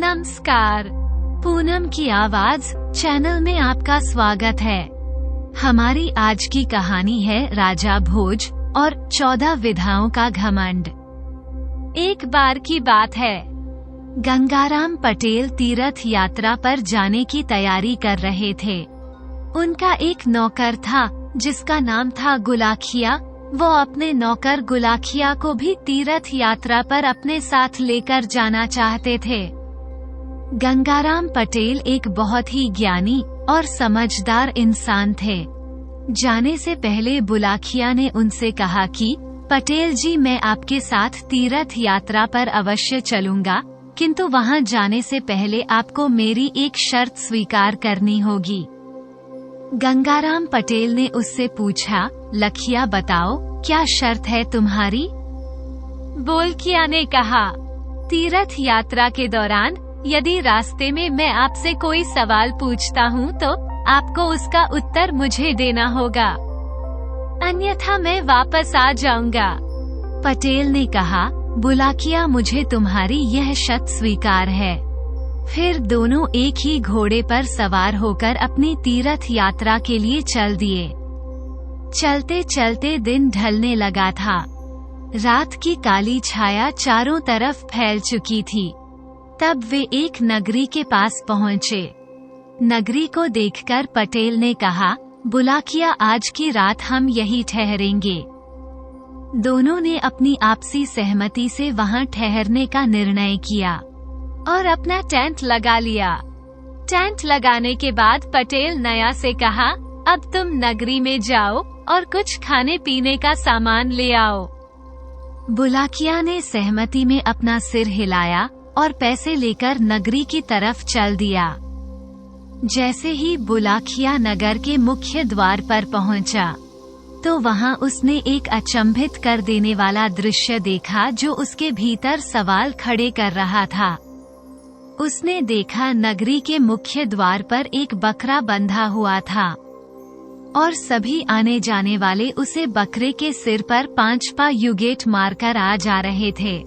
नमस्कार, पूनम की आवाज चैनल में आपका स्वागत है। हमारी आज की कहानी है राजा भोज और 14 विधाओं का घमंड। एक बार की बात है, गंगाराम पटेल तीर्थ यात्रा पर जाने की तैयारी कर रहे थे। उनका एक नौकर था जिसका नाम था गुलाखिया। वो अपने नौकर गुलाखिया को भी तीर्थ यात्रा पर अपने साथ लेकर जाना चाहते थे। गंगाराम पटेल एक बहुत ही ज्ञानी और समझदार इंसान थे। जाने से पहले बुलाखिया ने उनसे कहा कि पटेल जी, मैं आपके साथ तीर्थ यात्रा पर अवश्य चलूंगा, किंतु वहां जाने से पहले आपको मेरी एक शर्त स्वीकार करनी होगी। गंगाराम पटेल ने उससे पूछा, लखिया बताओ, क्या शर्त है तुम्हारी? बोलकिया ने कहा, तीर्थ यात्रा के दौरान यदि रास्ते में मैं आपसे कोई सवाल पूछता हूँ तो आपको उसका उत्तर मुझे देना होगा, अन्यथा मैं वापस आ जाऊंगा। पटेल ने कहा, बुलाकिया, मुझे तुम्हारी यह शर्त स्वीकार है। फिर दोनों एक ही घोड़े पर सवार होकर अपनी तीर्थ यात्रा के लिए चल दिए। चलते चलते दिन ढलने लगा था। रात की काली छाया चारों तरफ फैल चुकी थी। तब वे एक नगरी के पास पहुँचे। नगरी को देखकर पटेल ने कहा, बुलाकिया, आज की रात हम यही ठहरेंगे। दोनों ने अपनी आपसी सहमति से वहां ठहरने का निर्णय किया और अपना टेंट लगा लिया। टेंट लगाने के बाद पटेल नया से कहा, अब तुम नगरी में जाओ और कुछ खाने पीने का सामान ले आओ। बुलाकिया ने सहमति में अपना सिर हिलाया और पैसे लेकर नगरी की तरफ चल दिया। जैसे ही बुलाकिया नगर के मुख्य द्वार पर पहुंचा, तो वहां उसने एक अचंभित कर देने वाला दृश्य देखा जो उसके भीतर सवाल खड़े कर रहा था। उसने देखा नगरी के मुख्य द्वार पर एक बकरा बंधा हुआ था और सभी आने जाने वाले उसे बकरे के सिर पर 5 पा युगेट मारकर आ जा रहे थे।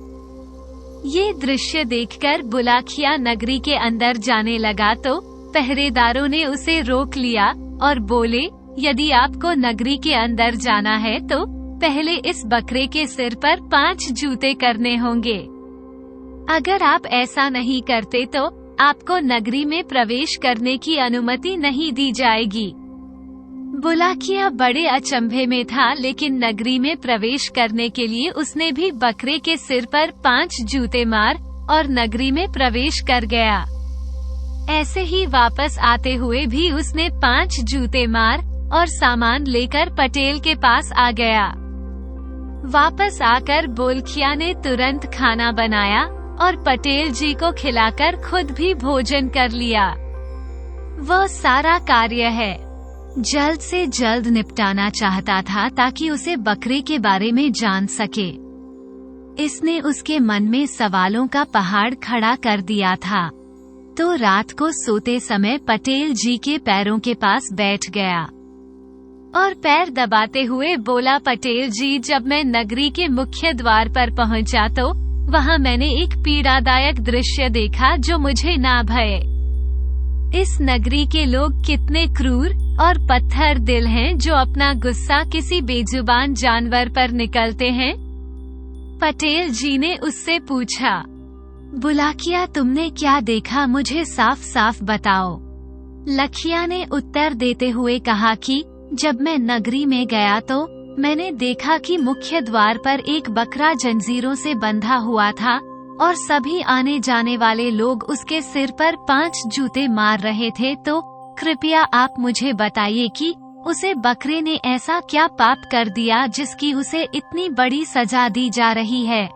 ये दृश्य देखकर बुलाकिया नगरी के अंदर जाने लगा तो पहरेदारों ने उसे रोक लिया और बोले, यदि आपको नगरी के अंदर जाना है तो पहले इस बकरे के सिर पर 5 जूते करने होंगे। अगर आप ऐसा नहीं करते तो आपको नगरी में प्रवेश करने की अनुमति नहीं दी जाएगी। बुलाकिया बड़े अचंभे में था, लेकिन नगरी में प्रवेश करने के लिए उसने भी बकरे के सिर पर 5 जूते मार और नगरी में प्रवेश कर गया। ऐसे ही वापस आते हुए भी उसने 5 जूते मार और सामान लेकर पटेल के पास आ गया। वापस आकर बुलाकिया ने तुरंत खाना बनाया और पटेल जी को खिलाकर खुद भी भोजन कर लिया। वह सारा कार्य है जल्द से जल्द निपटाना चाहता था ताकि उसे बकरे के बारे में जान सके। इसने उसके मन में सवालों का पहाड़ खड़ा कर दिया था। तो रात को सोते समय पटेल जी के पैरों के पास बैठ गया और पैर दबाते हुए बोला, पटेल जी, जब मैं नगरी के मुख्य द्वार पर पहुंचा तो वहां मैंने एक पीड़ादायक दृश्य देखा जो मुझे ना भये। इस नगरी के लोग कितने क्रूर और पत्थर दिल हैं जो अपना गुस्सा किसी बेजुबान जानवर पर निकलते हैं। पटेल जी ने उससे पूछा, बुलाकिया, तुमने क्या देखा, मुझे साफ साफ बताओ। लखिया ने उत्तर देते हुए कहा कि जब मैं नगरी में गया तो मैंने देखा कि मुख्य द्वार पर एक बकरा जंजीरों से बंधा हुआ था और सभी आने जाने वाले लोग उसके सिर पर 5 जूते मार रहे थे। तो कृपया आप मुझे बताइए कि उसे बकरे ने ऐसा क्या पाप कर दिया जिसकी उसे इतनी बड़ी सजा दी जा रही है।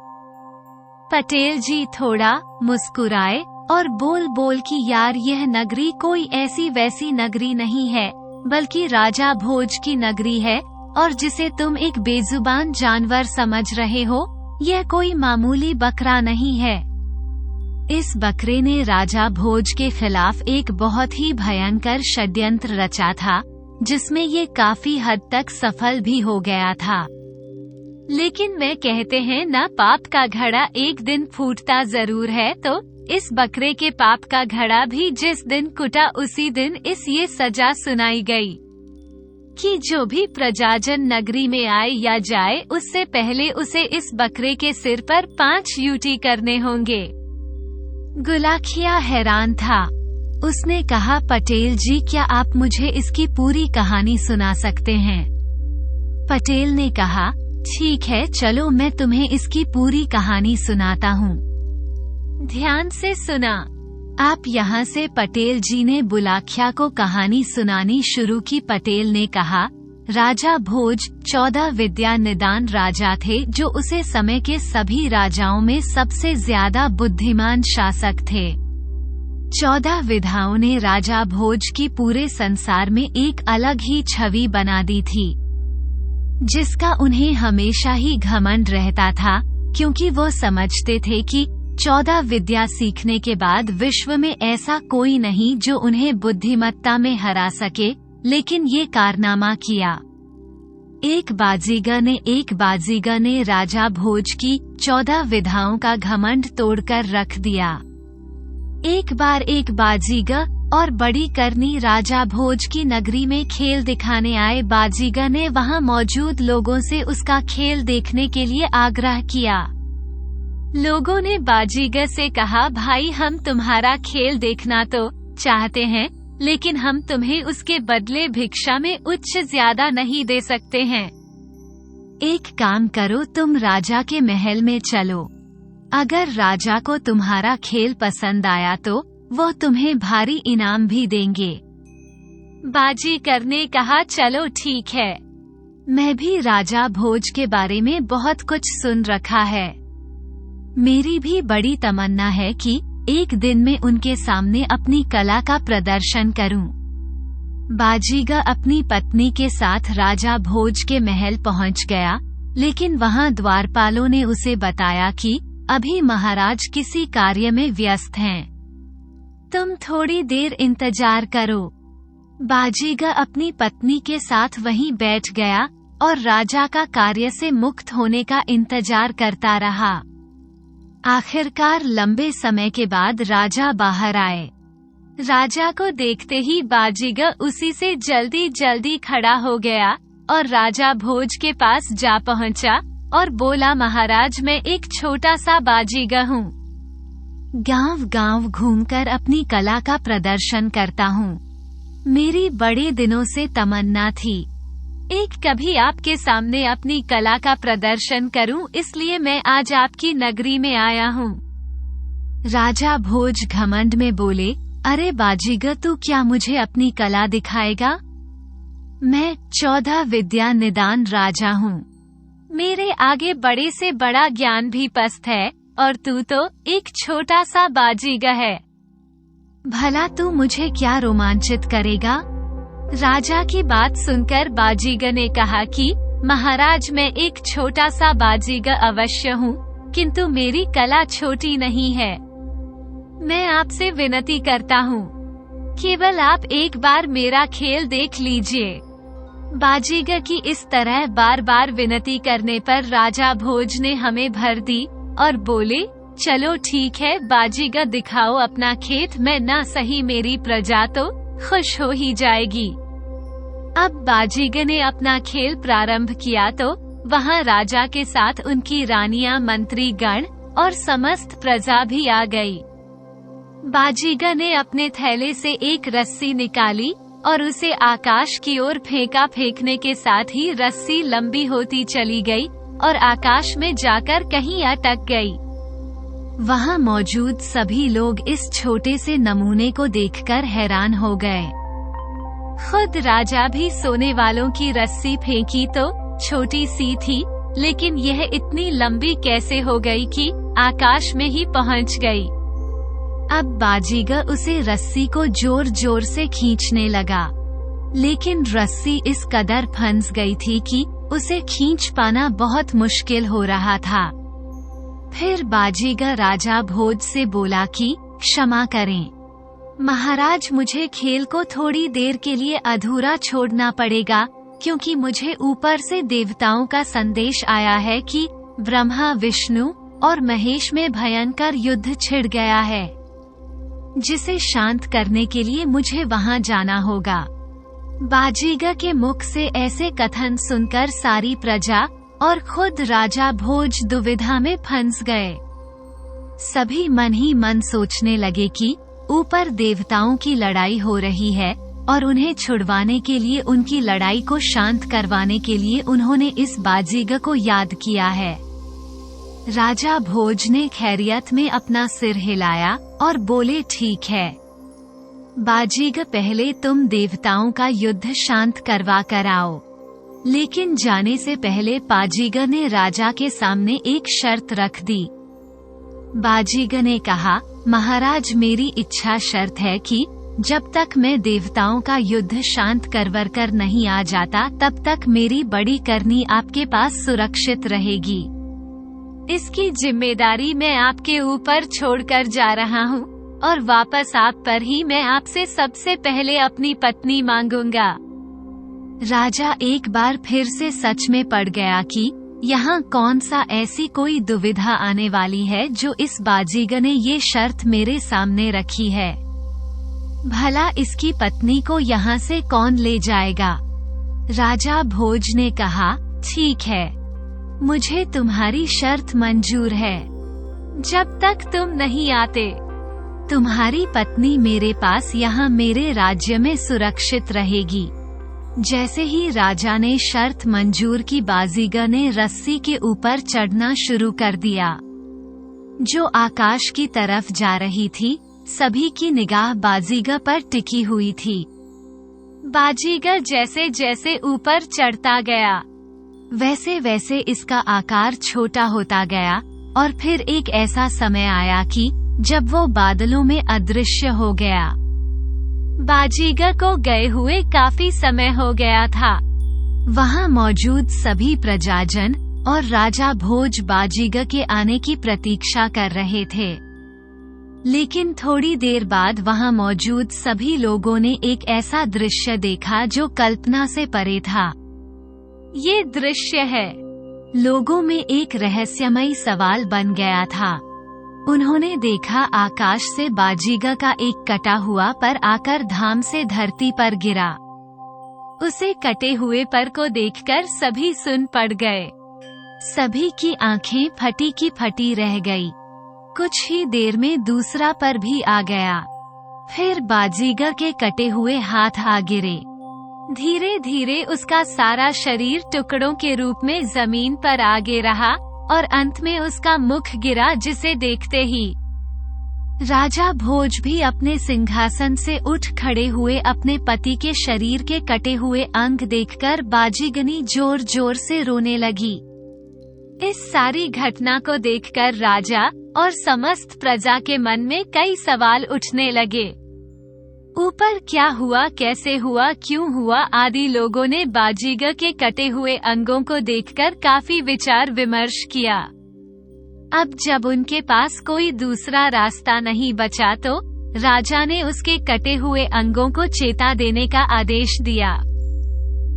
पटेल जी थोड़ा मुस्कुराए और बोल बोल कि यार, यह नगरी कोई ऐसी वैसी नगरी नहीं है, बल्कि राजा भोज की नगरी है, और जिसे तुम एक बेजुबान जानवर समझ रहे हो, यह कोई मामूली बकरा नहीं है। इस बकरे ने राजा भोज के खिलाफ एक बहुत ही भयंकर षड्यंत्र रचा था, जिसमें ये काफी हद तक सफल भी हो गया था। लेकिन मैं कहते हैं ना, पाप का घड़ा एक दिन फूटता जरूर है, तो इस बकरे के पाप का घड़ा भी जिस दिन कुटा उसी दिन इस ये सजा सुनाई गई कि जो भी प्रजाजन नगरी में आए या जाए उससे पहले उसे इस बकरे के सिर पर 5 यूटी करने होंगे। गुलाखिया हैरान था। उसने कहा, पटेल जी, क्या आप मुझे इसकी पूरी कहानी सुना सकते हैं? पटेल ने कहा, ठीक है, चलो मैं तुम्हें इसकी पूरी कहानी सुनाता हूँ। ध्यान से सुना। आप यहाँ से। पटेल जी ने बुलाखिया को कहानी सुनानी शुरू की। पटेल ने कहा, राजा भोज 14 विद्या निदान राजा थे जो उसे समय के सभी राजाओं में सबसे ज्यादा बुद्धिमान शासक थे। 14 विधाओं ने राजा भोज की पूरे संसार में एक अलग ही छवि बना दी थी, जिसका उन्हें हमेशा ही घमंड रहता था, क्योंकि वो समझते थे कि 14 विद्या सीखने के बाद विश्व में ऐसा कोई नहीं जो उन्हें बुद्धिमत्ता में हरा सके। लेकिन ये कारनामा किया। एक बाजीगर ने राजा भोज की 14 विधाओं का घमंड तोड़कर रख दिया। एक बार एक बाजीगर और बड़ी करनी राजा भोज की नगरी में खेल दिखाने आए। बाजीगर ने वहां मौजूद लोगों से उसका खेल देखने के लिए आग्रह किया। लोगों ने बाजीगर से कहा, भाई, हम तुम्हारा खेल देखना तो चाहते हैं, लेकिन हम तुम्हें उसके बदले भिक्षा में उच्च ज्यादा नहीं दे सकते हैं। एक काम करो, तुम राजा के महल में चलो। अगर राजा को तुम्हारा खेल पसंद आया तो वो तुम्हें भारी इनाम भी देंगे। बाजीगर ने कहा, चलो ठीक है। मैं भी राजा भोज के बारे में बहुत कुछ सुन रखा है। मेरी भी बड़ी तमन्ना है कि एक दिन में उनके सामने अपनी कला का प्रदर्शन करूं। बाजीगर अपनी पत्नी के साथ राजा भोज के महल पहुंच गया, लेकिन वहां द्वारपालों ने उसे बताया कि अभी महाराज किसी कार्य में व्यस्त हैं। तुम थोड़ी देर इंतजार करो। बाजीगर अपनी पत्नी के साथ वहीं बैठ गया और राजा का कार्य से मुक्त होने का इंतजार करता रहा। आखिरकार लंबे समय के बाद राजा बाहर आए। राजा को देखते ही बाजीगर उसी से जल्दी खड़ा हो गया और राजा भोज के पास जा पहुंचा और बोला, महाराज, मैं एक छोटा सा बाजीगर हूँ। गांव घूमकर अपनी कला का प्रदर्शन करता हूँ। मेरी बड़े दिनों से तमन्ना थी कभी आपके सामने अपनी कला का प्रदर्शन करूं, इसलिए मैं आज आपकी नगरी में आया हूं। राजा भोज घमंड में बोले, अरे बाजीगर, तू क्या मुझे अपनी कला दिखाएगा? मैं 14 विद्या निदान राजा हूं। मेरे आगे बड़े से बड़ा ज्ञान भी पस्त है और तू तो एक छोटा सा बाजीगर है। भला तू मुझे क्या रोमांचित करेगा? राजा की बात सुनकर बाजीगर ने कहा कि महाराज, मैं एक छोटा सा बाजीगर अवश्य हूँ, किंतु मेरी कला छोटी नहीं है। मैं आपसे विनती करता हूँ, केवल आप एक बार मेरा खेल देख लीजिए। बाजीगर की इस तरह बार बार विनती करने पर राजा भोज ने हमें भर दी और बोले, चलो ठीक है बाजीगर, दिखाओ अपना खेत, मैं ना सही मेरी प्रजा तो खुश हो ही जाएगी। अब बाजीगर ने अपना खेल प्रारंभ किया तो वहां राजा के साथ उनकी रानियां, मंत्री गण और समस्त प्रजा भी आ गई। बाजीगर ने अपने थैले से एक रस्सी निकाली और उसे आकाश की ओर फेंका। फेंकने के साथ ही रस्सी लंबी होती चली गई और आकाश में जाकर कहीं अटक गई। वहां मौजूद सभी लोग इस छोटे से नमूने को देखकर हैरान हो गए। खुद राजा भी सोने वालों की रस्सी फेंकी तो छोटी सी थी, लेकिन यह इतनी लंबी कैसे हो गई कि आकाश में ही पहुंच गई। अब बाजीगर उसे रस्सी को जोर जोर से खींचने लगा, लेकिन रस्सी इस कदर फंस गई थी कि उसे खींच पाना बहुत मुश्किल हो रहा था। फिर बाजीगर राजा भोज से बोला कि क्षमा करें महाराज, मुझे खेल को थोड़ी देर के लिए अधूरा छोड़ना पड़ेगा, क्योंकि मुझे ऊपर से देवताओं का संदेश आया है कि ब्रह्मा, विष्णु और महेश में भयंकर युद्ध छिड़ गया है। जिसे शांत करने के लिए मुझे वहां जाना होगा। बाजीगर के मुख से ऐसे कथन सुनकर सारी प्रजा और खुद राजा भोज दुविधा में फंस गए। सभी मन ही मन सोचने लगे कि ऊपर देवताओं की लड़ाई हो रही है और उन्हें छुड़वाने के लिए, उनकी लड़ाई को शांत करवाने के लिए उन्होंने इस बाजीगर को याद किया है। राजा भोज ने खैरियत में अपना सिर हिलाया और बोले, ठीक है बाजीगर, पहले तुम देवताओं का युद्ध शांत करवा कर आओ। लेकिन जाने से पहले बाजीगर ने राजा के सामने एक शर्त रख दी। बाजीगर ने कहा, महाराज, मेरी इच्छा शर्त है कि जब तक मैं देवताओं का युद्ध शांत करवर कर नहीं आ जाता, तब तक मेरी बड़ी करनी आपके पास सुरक्षित रहेगी। इसकी जिम्मेदारी मैं आपके ऊपर छोड़कर जा रहा हूँ और वापस आप पर ही मैं आपसे सबसे पहले अपनी पत्नी मांगूंगा। राजा एक बार फिर से सच में पड़ गया कि यहाँ कौन सा ऐसी कोई दुविधा आने वाली है जो इस बाजीगर ने ये शर्त मेरे सामने रखी है। भला इसकी पत्नी को यहाँ से कौन ले जाएगा? राजा भोज ने कहा, ठीक है, मुझे तुम्हारी शर्त मंजूर है। जब तक तुम नहीं आते, तुम्हारी पत्नी मेरे पास यहाँ मेरे राज्य में सुरक्षित रहेगी। जैसे ही राजा ने शर्त मंजूर की, बाजीगर ने रस्सी के ऊपर चढ़ना शुरू कर दिया, जो आकाश की तरफ जा रही थी। सभी की निगाह बाजीगर पर टिकी हुई थी। बाजीगर जैसे जैसे ऊपर चढ़ता गया, वैसे वैसे इसका आकार छोटा होता गया और फिर एक ऐसा समय आया कि जब वो बादलों में अदृश्य हो गया। बाजीगर को गए हुए काफी समय हो गया था। वहां मौजूद सभी प्रजाजन और राजा भोज बाजीगर के आने की प्रतीक्षा कर रहे थे। लेकिन थोड़ी देर बाद वहां मौजूद सभी लोगों ने एक ऐसा दृश्य देखा जो कल्पना से परे था। ये दृश्य है, लोगों में एक रहस्यमयी सवाल बन गया था। उन्होंने देखा आकाश से बाजीगर का एक कटा हुआ पर आकर धाम से धरती पर गिरा। उसे कटे हुए पर को देखकर सभी सुन पड़ गए। सभी की आंखें फटी की फटी रह गई। कुछ ही देर में दूसरा पर भी आ गया। फिर बाजीगर के कटे हुए हाथ आ गिरे। धीरे धीरे उसका सारा शरीर टुकड़ों के रूप में जमीन पर आ गिर रहा और अंत में उसका मुख गिरा, जिसे देखते ही राजा भोज भी अपने सिंहासन से उठ खड़े हुए। अपने पति के शरीर के कटे हुए अंग देखकर बाजीगनी जोर जोर से रोने लगी। इस सारी घटना को देखकर राजा और समस्त प्रजा के मन में कई सवाल उठने लगे। ऊपर क्या हुआ, कैसे हुआ, क्यों हुआ आदि लोगों ने बाजीगर के कटे हुए अंगों को देखकर काफी विचार विमर्श किया। अब जब उनके पास कोई दूसरा रास्ता नहीं बचा तो राजा ने उसके कटे हुए अंगों को चेता देने का आदेश दिया।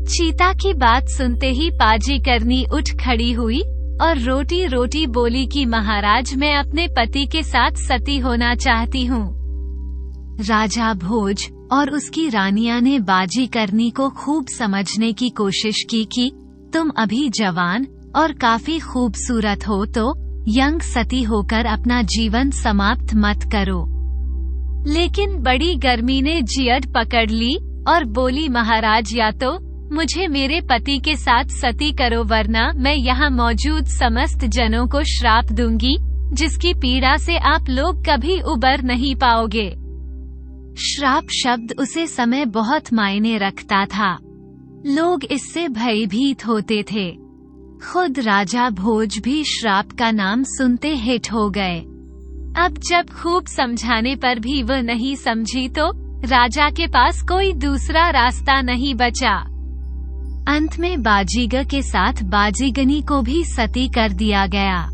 चीता की बात सुनते ही बाजीगरनी उठ खड़ी हुई और रोटी रोटी बोली कि महाराज, मैं अपने पति के साथ सती होना चाहती हूँ। राजा भोज और उसकी रानियां ने बाजीगरनी को खूब समझने की कोशिश की कि तुम अभी जवान और काफी खूबसूरत हो, तो यंग सती होकर अपना जीवन समाप्त मत करो। लेकिन बड़ी गर्मी ने जियड पकड़ ली और बोली, महाराज, या तो मुझे मेरे पति के साथ सती करो, वरना मैं यहाँ मौजूद समस्त जनों को श्राप दूंगी, जिसकी पीड़ा से आप लोग कभी उबर नहीं पाओगे। श्राप शब्द उसे समय बहुत मायने रखता था। लोग इससे भयभीत होते थे। खुद राजा भोज भी श्राप का नाम सुनते हिट हो गए। अब जब खूब समझाने पर भी वह नहीं समझी तो राजा के पास कोई दूसरा रास्ता नहीं बचा। अंत में बाजीगर के साथ बाजीगनी को भी सती कर दिया गया।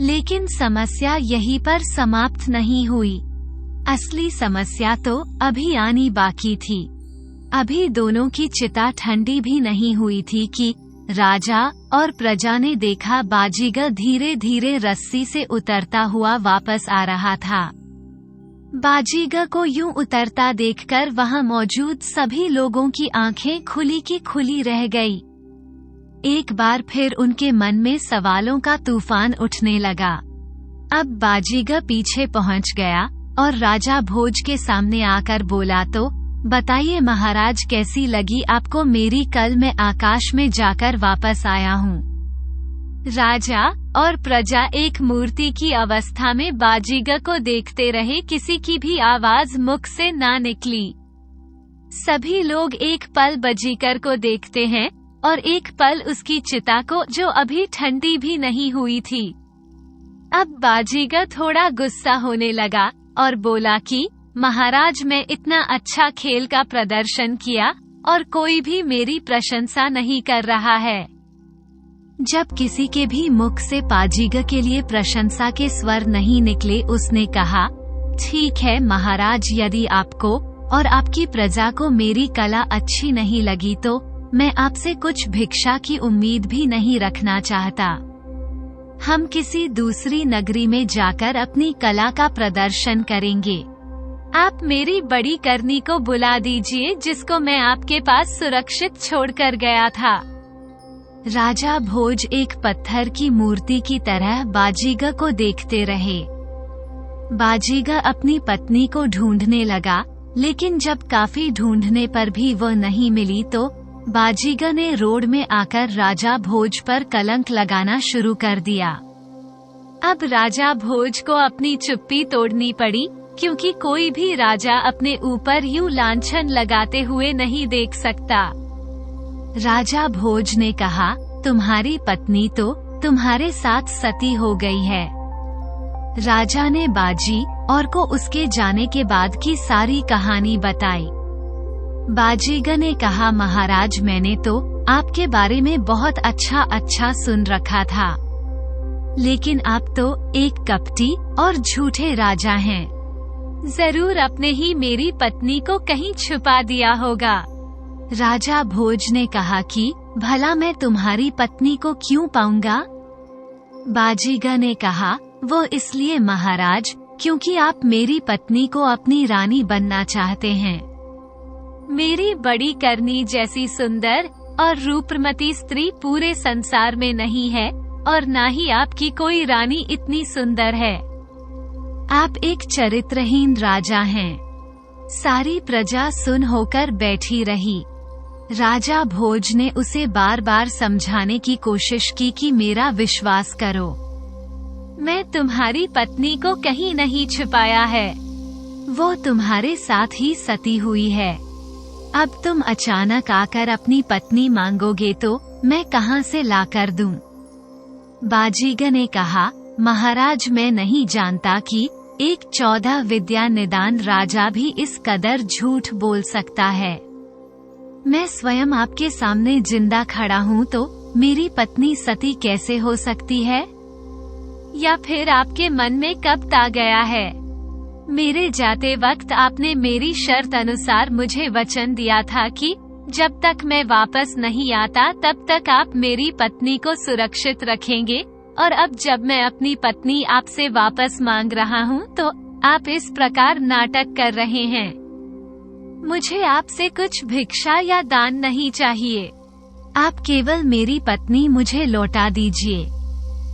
लेकिन समस्या यहीं पर समाप्त नहीं हुई। असली समस्या तो अभी आनी बाकी थी। अभी दोनों की चिता ठंडी भी नहीं हुई थी कि राजा और प्रजा ने देखा बाजीगर धीरे धीरे रस्सी से उतरता हुआ वापस आ रहा था। बाजीगर को यूं उतरता देखकर वहां मौजूद सभी लोगों की आंखें खुली की खुली रह गई। एक बार फिर उनके मन में सवालों का तूफान उठने लगा। अब बाजीगर पीछे पहुंच गया और राजा भोज के सामने आकर बोला, तो बताइए महाराज, कैसी लगी आपको मेरी कल? मैं आकाश में जाकर वापस आया हूँ। राजा और प्रजा एक मूर्ति की अवस्था में बाजीगर को देखते रहे। किसी की भी आवाज मुख से ना निकली। सभी लोग एक पल बाजीगर को देखते हैं और एक पल उसकी चिता को, जो अभी ठंडी भी नहीं हुई थी। अब बाजीगर थोड़ा गुस्सा होने लगा और बोला कि महाराज, मैं इतना अच्छा खेल का प्रदर्शन किया और कोई भी मेरी प्रशंसा नहीं कर रहा है। जब किसी के भी मुख से बाजीगर के लिए प्रशंसा के स्वर नहीं निकले, उसने कहा, ठीक है महाराज, यदि आपको और आपकी प्रजा को मेरी कला अच्छी नहीं लगी तो मैं आपसे कुछ भिक्षा की उम्मीद भी नहीं रखना चाहता। हम किसी दूसरी नगरी में जाकर अपनी कला का प्रदर्शन करेंगे। आप मेरी बड़ी करनी को बुला दीजिए, जिसको मैं आपके पास सुरक्षित छोड़कर गया था। राजा भोज एक पत्थर की मूर्ति की तरह बाजीगर को देखते रहे। बाजीगर अपनी पत्नी को ढूंढने लगा, लेकिन जब काफी ढूंढने पर भी वह नहीं मिली तो बाजीगर ने रोड में आकर राजा भोज पर कलंक लगाना शुरू कर दिया। अब राजा भोज को अपनी चुप्पी तोड़नी पड़ी, क्योंकि कोई भी राजा अपने ऊपर यूं लांछन लगाते हुए नहीं देख सकता। राजा भोज ने कहा, तुम्हारी पत्नी तो तुम्हारे साथ सती हो गई है। राजा ने बाजी और को उसके जाने के बाद की सारी कहानी बताई। बाजीगर ने कहा, महाराज, मैंने तो आपके बारे में बहुत अच्छा सुन रखा था, लेकिन आप तो एक कपटी और झूठे राजा हैं। जरूर आपने ही मेरी पत्नी को कहीं छुपा दिया होगा। राजा भोज ने कहा कि भला मैं तुम्हारी पत्नी को क्यों पाऊंगा? बाजीगर ने कहा, वो इसलिए महाराज, क्योंकि आप मेरी पत्नी को अपनी रानी बनना चाहते हैं। मेरी बड़ी करनी जैसी सुंदर और रूपमती स्त्री पूरे संसार में नहीं है, और ना ही आपकी कोई रानी इतनी सुंदर है। आप एक चरित्रहीन राजा हैं। सारी प्रजा सुन होकर बैठी रही। राजा भोज ने उसे बार बार समझाने की कोशिश की कि मेरा विश्वास करो, मैं तुम्हारी पत्नी को कहीं नहीं छुपाया है। वो तुम्हारे साथ ही सती हुई है। अब तुम अचानक आकर अपनी पत्नी मांगोगे तो मैं कहां से लाकर दूं? बाजीगर ने कहा, महाराज, मैं नहीं जानता कि एक 14 विद्या निदान राजा भी इस कदर झूठ बोल सकता है। मैं स्वयं आपके सामने जिंदा खड़ा हूँ, तो मेरी पत्नी सती कैसे हो सकती है? या फिर आपके मन में कब आ गया है? मेरे जाते वक्त आपने मेरी शर्त अनुसार मुझे वचन दिया था कि जब तक मैं वापस नहीं आता तब तक आप मेरी पत्नी को सुरक्षित रखेंगे, और अब जब मैं अपनी पत्नी आपसे वापस मांग रहा हूँ तो आप इस प्रकार नाटक कर रहे हैं। मुझे आपसे कुछ भिक्षा या दान नहीं चाहिए। आप केवल मेरी पत्नी मुझे लौटा दीजिए।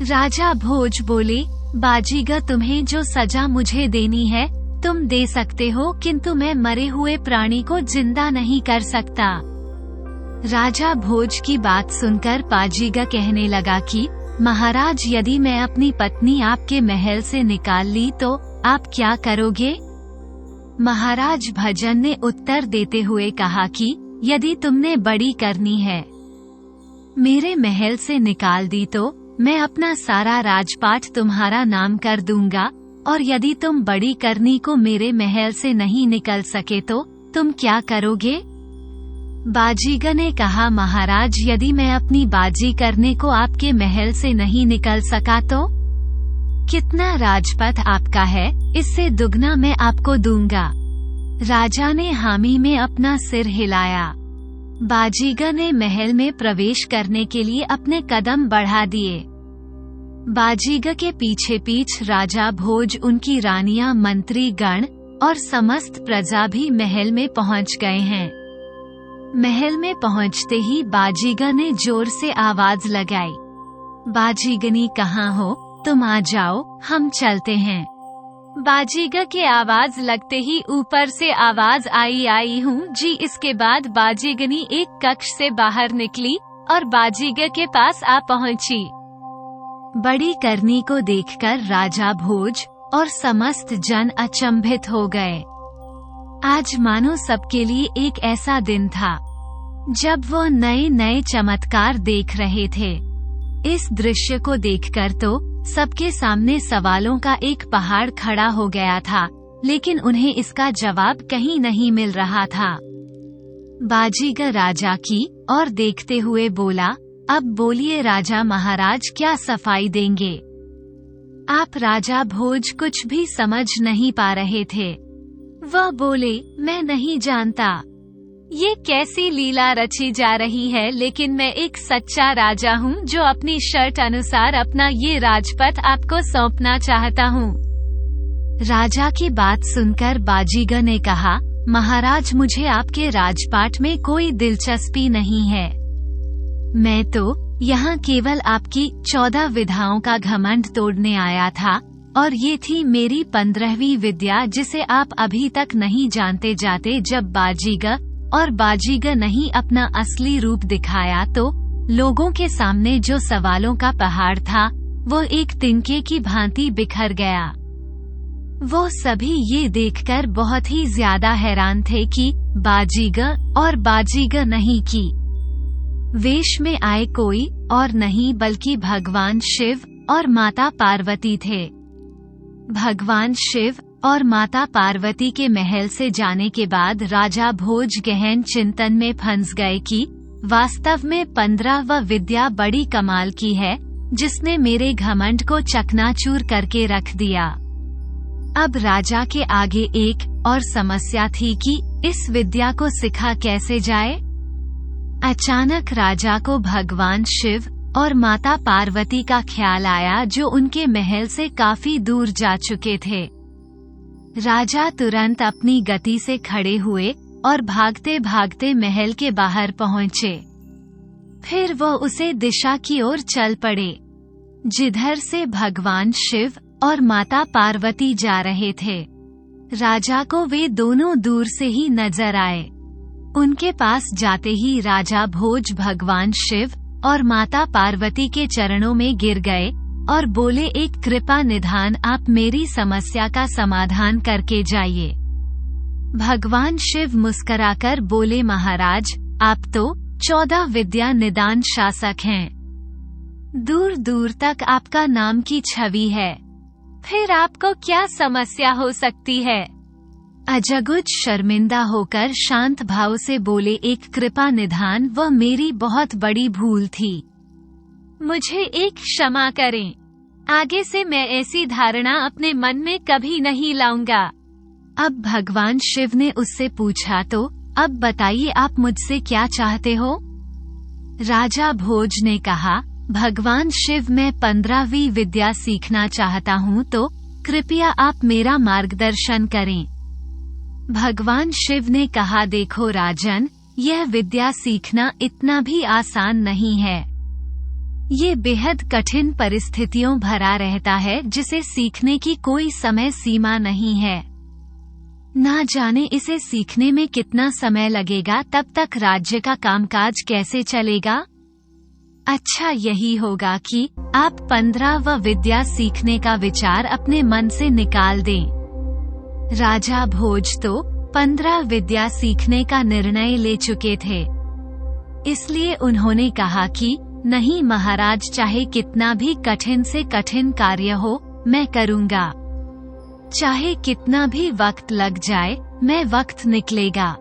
राजा भोज बोले, बाजीगर, तुम्हें जो सजा मुझे देनी है तुम दे सकते हो, किंतु मैं मरे हुए प्राणी को जिंदा नहीं कर सकता। राजा भोज की बात सुनकर बाजीगर कहने लगा कि महाराज, यदि मैं अपनी पत्नी आपके महल से निकाल ली तो आप क्या करोगे? महाराज भजन ने उत्तर देते हुए कहा कि यदि तुमने बड़ी करनी है मेरे महल से निकाल दी तो मैं अपना सारा राजपाट तुम्हारा नाम कर दूंगा, और यदि तुम बड़ी करनी को मेरे महल से नहीं निकल सके तो तुम क्या करोगे? बाजीगर ने कहा, महाराज, यदि मैं अपनी बाजी करने को आपके महल से नहीं निकल सका तो कितना राजपथ आपका है, इससे दुगना मैं आपको दूंगा। राजा ने हामी में अपना सिर हिलाया। बाजीगर ने महल में प्रवेश करने के लिए अपने कदम बढ़ा दिए। बाजीगर के पीछे पीछे राजा भोज, उनकी रानियां, मंत्री गण और समस्त प्रजा भी महल में पहुंच गए हैं। महल में पहुंचते ही बाजीगर ने जोर से आवाज लगाई, बाजीगनी कहाँ हो, तुम आ जाओ, हम चलते हैं। बाजीगर के आवाज लगते ही ऊपर से आवाज आई हूँ जी। इसके बाद बाजीगनी एक कक्ष से बाहर निकली और बाजीगर के पास आ पहुंची। बड़ी करनी को देखकर राजा भोज और समस्त जन अचंभित हो गए। आज मानो सबके लिए एक ऐसा दिन था जब वो नए नए चमत्कार देख रहे थे। इस दृश्य को देखकर तो सबके सामने सवालों का एक पहाड़ खड़ा हो गया था, लेकिन उन्हें इसका जवाब कहीं नहीं मिल रहा था। बाजीगर राजा की और देखते हुए बोला, अब बोलिए राजा महाराज, क्या सफाई देंगे? आप राजा भोज कुछ भी समझ नहीं पा रहे थे। वह बोले, मैं नहीं जानता ये कैसी लीला रची जा रही है, लेकिन मैं एक सच्चा राजा हूँ जो अपनी शर्त अनुसार अपना ये राजपथ आपको सौंपना चाहता हूँ। राजा की बात सुनकर बाजीगर ने कहा, महाराज मुझे आपके राजपाट में कोई दिलचस्पी नहीं है। मैं तो यहाँ केवल आपकी 14 विधाओं का घमंड तोड़ने आया था, और ये थी मेरी 15वीं विद्या जिसे आप अभी तक नहीं जानते जाते। जब बाजीगर नहीं अपना असली रूप दिखाया तो लोगों के सामने जो सवालों का पहाड़ था वो एक तिनके की भांति बिखर गया। वो सभी ये देखकर बहुत ही ज्यादा हैरान थे कि बाजीगर नहीं की वेश में आए कोई और नहीं बल्कि भगवान शिव और माता पार्वती थे। भगवान शिव और माता पार्वती के महल से जाने के बाद राजा भोज गहन चिंतन में फंस गए कि वास्तव में 15वीं विद्या बड़ी कमाल की है, जिसने मेरे घमंड को चकनाचूर करके रख दिया। अब राजा के आगे एक और समस्या थी कि इस विद्या को सिखा कैसे जाए। अचानक राजा को भगवान शिव और माता पार्वती का ख्याल आया, जो उनके महल से काफी दूर जा चुके थे। राजा तुरंत अपनी गति से खड़े हुए और भागते भागते महल के बाहर पहुंचे। फिर वो उसे दिशा की ओर चल पड़े जिधर से भगवान शिव और माता पार्वती जा रहे थे। राजा को वे दोनों दूर से ही नजर आए। उनके पास जाते ही राजा भोज भगवान शिव और माता पार्वती के चरणों में गिर गए और बोले, एक कृपा निधान, आप मेरी समस्या का समाधान करके जाइए। भगवान शिव मुस्कुराकर बोले, महाराज आप तो 14 विद्या निदान शासक हैं। दूर दूर तक आपका नाम की छवि है, फिर आपको क्या समस्या हो सकती है? अजगुज शर्मिंदा होकर शांत भाव से बोले, एक कृपा निधान, वह मेरी बहुत बड़ी भूल थी, मुझे एक क्षमा करें। आगे से मैं ऐसी धारणा अपने मन में कभी नहीं लाऊंगा। अब भगवान शिव ने उससे पूछा, तो अब बताइए आप मुझसे क्या चाहते हो? राजा भोज ने कहा, भगवान शिव मैं 15वीं विद्या सीखना चाहता हूँ, तो कृपया आप मेरा मार्गदर्शन करें। भगवान शिव ने कहा, देखो राजन, यह विद्या सीखना इतना भी आसान नहीं है। ये बेहद कठिन परिस्थितियों भरा रहता है, जिसे सीखने की कोई समय सीमा नहीं है। ना जाने इसे सीखने में कितना समय लगेगा, तब तक राज्य का कामकाज कैसे चलेगा। अच्छा यही होगा कि आप 15वीं विद्या सीखने का विचार अपने मन से निकाल दें। राजा भोज तो 15 विद्या सीखने का निर्णय ले चुके थे, इसलिए उन्होंने कहा कि नहीं महाराज, चाहे कितना भी कठिन से कठिन कार्य हो मैं करूँगा, चाहे कितना भी वक्त लग जाए मैं वक्त निकलेगा,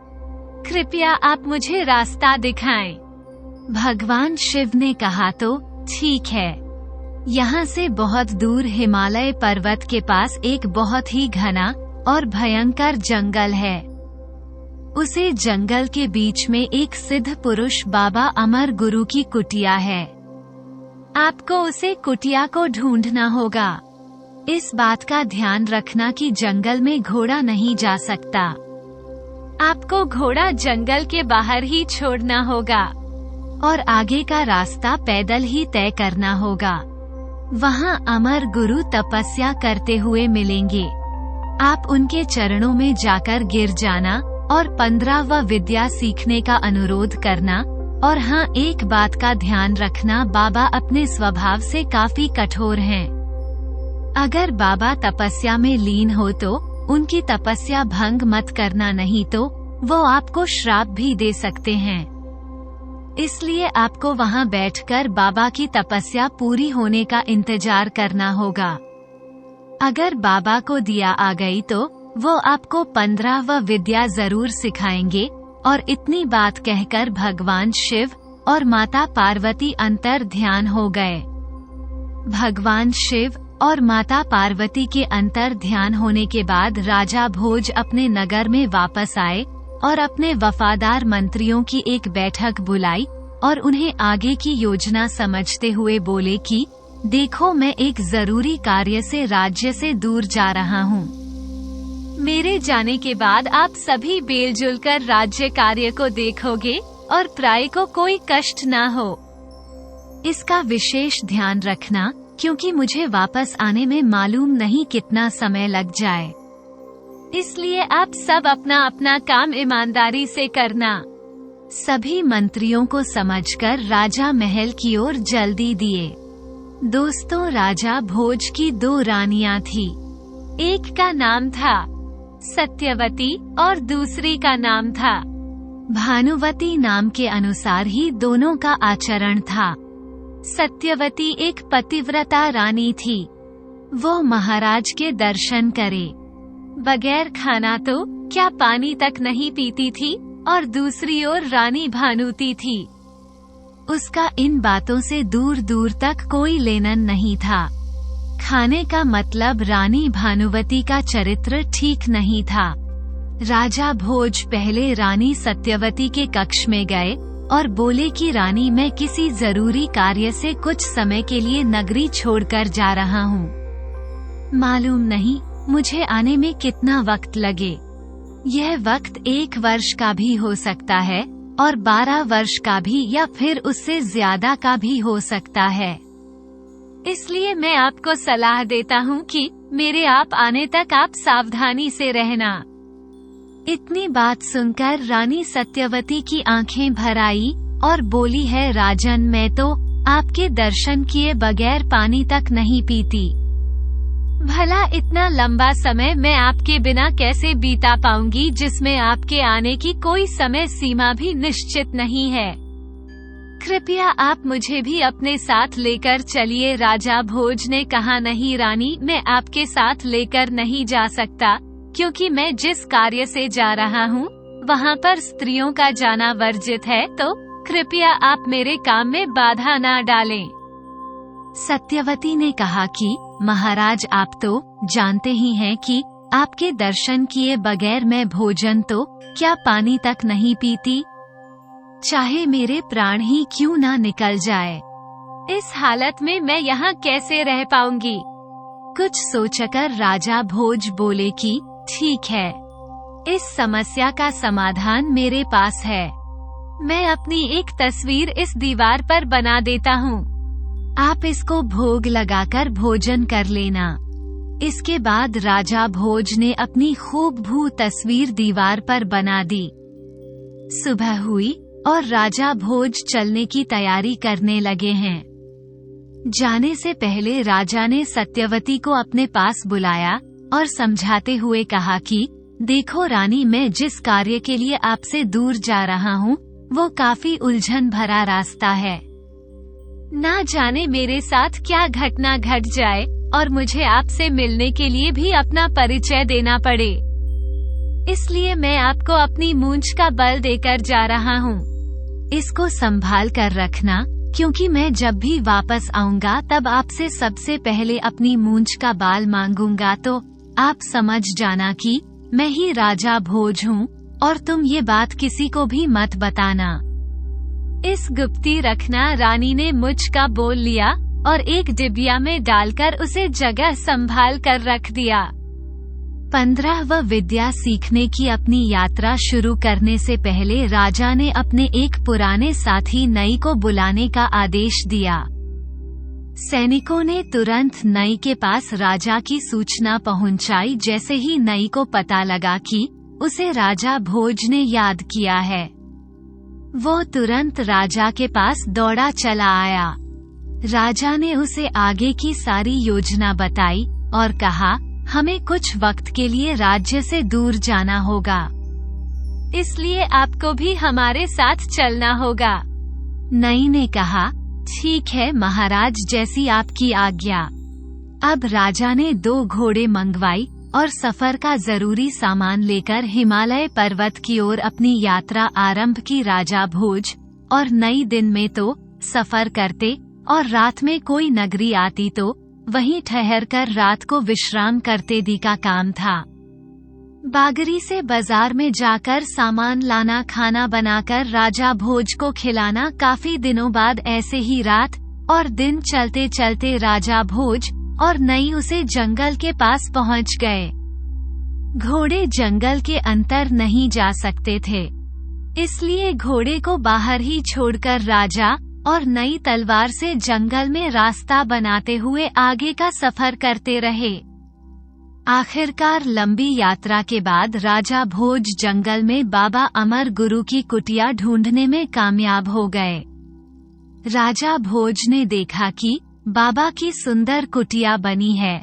कृपया आप मुझे रास्ता दिखाएं। भगवान शिव ने कहा, तो ठीक है। यहाँ से बहुत दूर हिमालय पर्वत के पास एक बहुत ही घना और भयंकर जंगल है। उसे जंगल के बीच में एक सिद्ध पुरुष बाबा अमर गुरु की कुटिया है। आपको उसे कुटिया को ढूंढना होगा। इस बात का ध्यान रखना कि जंगल में घोड़ा नहीं जा सकता। आपको घोड़ा जंगल के बाहर ही छोड़ना होगा और आगे का रास्ता पैदल ही तय करना होगा। वहाँ अमर गुरु तपस्या करते हुए मिलेंगे। आप उनके चरणों में जाकर गिर जाना और 15वां विद्या सीखने का अनुरोध करना। और हाँ, एक बात का ध्यान रखना, बाबा अपने स्वभाव से काफी कठोर हैं। अगर बाबा तपस्या में लीन हो तो उनकी तपस्या भंग मत करना, नहीं तो वो आपको श्राप भी दे सकते हैं। इसलिए आपको वहाँ बैठकर बाबा की तपस्या पूरी होने का इंतजार करना होगा। अगर बाबा को दिया आ गई तो वो आपको 15वां विद्या जरूर सिखाएंगे। और इतनी बात कहकर भगवान शिव और माता पार्वती अंतर ध्यान हो गए। भगवान शिव और माता पार्वती के अंतर ध्यान होने के बाद राजा भोज अपने नगर में वापस आए और अपने वफादार मंत्रियों की एक बैठक बुलाई और उन्हें आगे की योजना समझते हुए बोले कि देखो, मैं एक जरूरी कार्य से राज्य से दूर जा रहा हूँ। मेरे जाने के बाद आप सभी मिलजुल कर राज्य कार्य को देखोगे और प्राय को कोई कष्ट ना हो। इसका विशेष ध्यान रखना, क्योंकि मुझे वापस आने में मालूम नहीं कितना समय लग जाए। इसलिए आप सब अपना अपना काम ईमानदारी से करना। सभी मंत्रियों को समझकर राजा महल की ओर जल्दी दिए। दोस्तों, राजा भोज की 2 रानियां थी। एक का नाम था सत्यवती और दूसरी का नाम था भानुवती। नाम के अनुसार ही दोनों का आचरण था। सत्यवती एक पतिव्रता रानी थी। वो महाराज के दर्शन करे बगैर खाना तो क्या पानी तक नहीं पीती थी। और दूसरी ओर रानी भानुती थी। उसका इन बातों से दूर दूर तक कोई लेनन नहीं था। खाने का मतलब रानी भानुवती का चरित्र ठीक नहीं था। राजा भोज पहले रानी सत्यवती के कक्ष में गए और बोले कि रानी, मैं किसी जरूरी कार्य से कुछ समय के लिए नगरी छोड़कर जा रहा हूँ। मालूम नहीं मुझे आने में कितना वक्त लगे। यह वक्त 1 वर्ष का भी हो सकता है और 12 वर्ष का भी, या फिर उससे ज्यादा का भी हो सकता है। इसलिए मैं आपको सलाह देता हूँ कि मेरे आप आने तक आप सावधानी से रहना। इतनी बात सुनकर रानी सत्यवती की आंखें भर आई और बोली है, राजन, मैं तो आपके दर्शन किए बगैर पानी तक नहीं पीती। भला इतना लंबा समय मैं आपके बिना कैसे बीता पाऊंगी, जिसमें आपके आने की कोई समय सीमा भी निश्चित नहीं है। कृपया आप मुझे भी अपने साथ लेकर चलिए। राजा भोज ने कहा, नहीं रानी, मैं आपके साथ लेकर नहीं जा सकता, क्योंकि मैं जिस कार्य से जा रहा हूँ वहाँ पर स्त्रियों का जाना वर्जित है, तो कृपया आप मेरे काम में बाधा ना डालें। सत्यवती ने कहा कि महाराज, आप तो जानते ही हैं कि आपके दर्शन किए बगैर मैं भोजन तो क्या पानी तक नहीं पीती, चाहे मेरे प्राण ही क्यों ना निकल जाए। इस हालत में मैं यहाँ कैसे रह पाऊंगी। कुछ सोचकर राजा भोज बोले कि ठीक है, इस समस्या का समाधान मेरे पास है। मैं अपनी एक तस्वीर इस दीवार पर बना देता हूँ। आप इसको भोग लगाकर भोजन कर लेना। इसके बाद राजा भोज ने अपनी खूब भू तस्वीर दीवार पर बना दी। सुबह हुई और राजा भोज चलने की तैयारी करने लगे हैं। जाने से पहले राजा ने सत्यवती को अपने पास बुलाया और समझाते हुए कहा कि देखो रानी, मैं जिस कार्य के लिए आपसे दूर जा रहा हूँ वो काफी उलझन भरा रास्ता है। ना जाने मेरे साथ क्या घटना घट जाए और मुझे आपसे मिलने के लिए भी अपना परिचय देना पड़े। इसलिए मैं आपको अपनी मूंछ का बल देकर जा रहा हूँ। इसको संभाल कर रखना, क्योंकि मैं जब भी वापस आऊंगा तब आपसे सबसे पहले अपनी मूंछ का बाल मांगूंगा, तो आप समझ जाना कि मैं ही राजा भोज हूँ और तुम ये बात किसी को भी मत बताना। इस गुप्ती रखना। रानी ने मुझ का बोल लिया और एक डिबिया में डालकर उसे जगह संभाल कर रख दिया। 15 विद्या सीखने की अपनी यात्रा शुरू करने से पहले राजा ने अपने एक पुराने साथी नई को बुलाने का आदेश दिया। सैनिकों ने तुरंत नई के पास राजा की सूचना पहुंचाई। जैसे ही नई को पता लगा कि उसे राजा भोज ने याद किया है, वो तुरंत राजा के पास दौड़ा चला आया। राजा ने उसे आगे की सारी योजना बताई और कहा, हमें कुछ वक्त के लिए राज्य से दूर जाना होगा, इसलिए आपको भी हमारे साथ चलना होगा। नई ने कहा, ठीक है महाराज, जैसी आपकी आज्ञा। अब राजा ने 2 घोड़े मंगवाई और सफर का जरूरी सामान लेकर हिमालय पर्वत की ओर अपनी यात्रा आरंभ की। राजा भोज और नई दिन में तो सफर करते और रात में कोई नगरी आती तो वहीं ठहरकर रात को विश्राम करते दी का काम था। बागरी से बाजार में जाकर सामान लाना, खाना बनाकर राजा भोज को खिलाना। काफी दिनों बाद ऐसे ही रात और दिन चलते चलते राजा भोज और नई उसे जंगल के पास पहुंच गए। घोड़े जंगल के अंदर नहीं जा सकते थे, इसलिए घोड़े को बाहर ही छोड़कर राजा और नई तलवार से जंगल में रास्ता बनाते हुए आगे का सफर करते रहे। आखिरकार लंबी यात्रा के बाद राजा भोज जंगल में बाबा अमर गुरु की कुटिया ढूंढने में कामयाब हो गए। राजा भोज ने देखा कि बाबा की सुंदर कुटिया बनी है।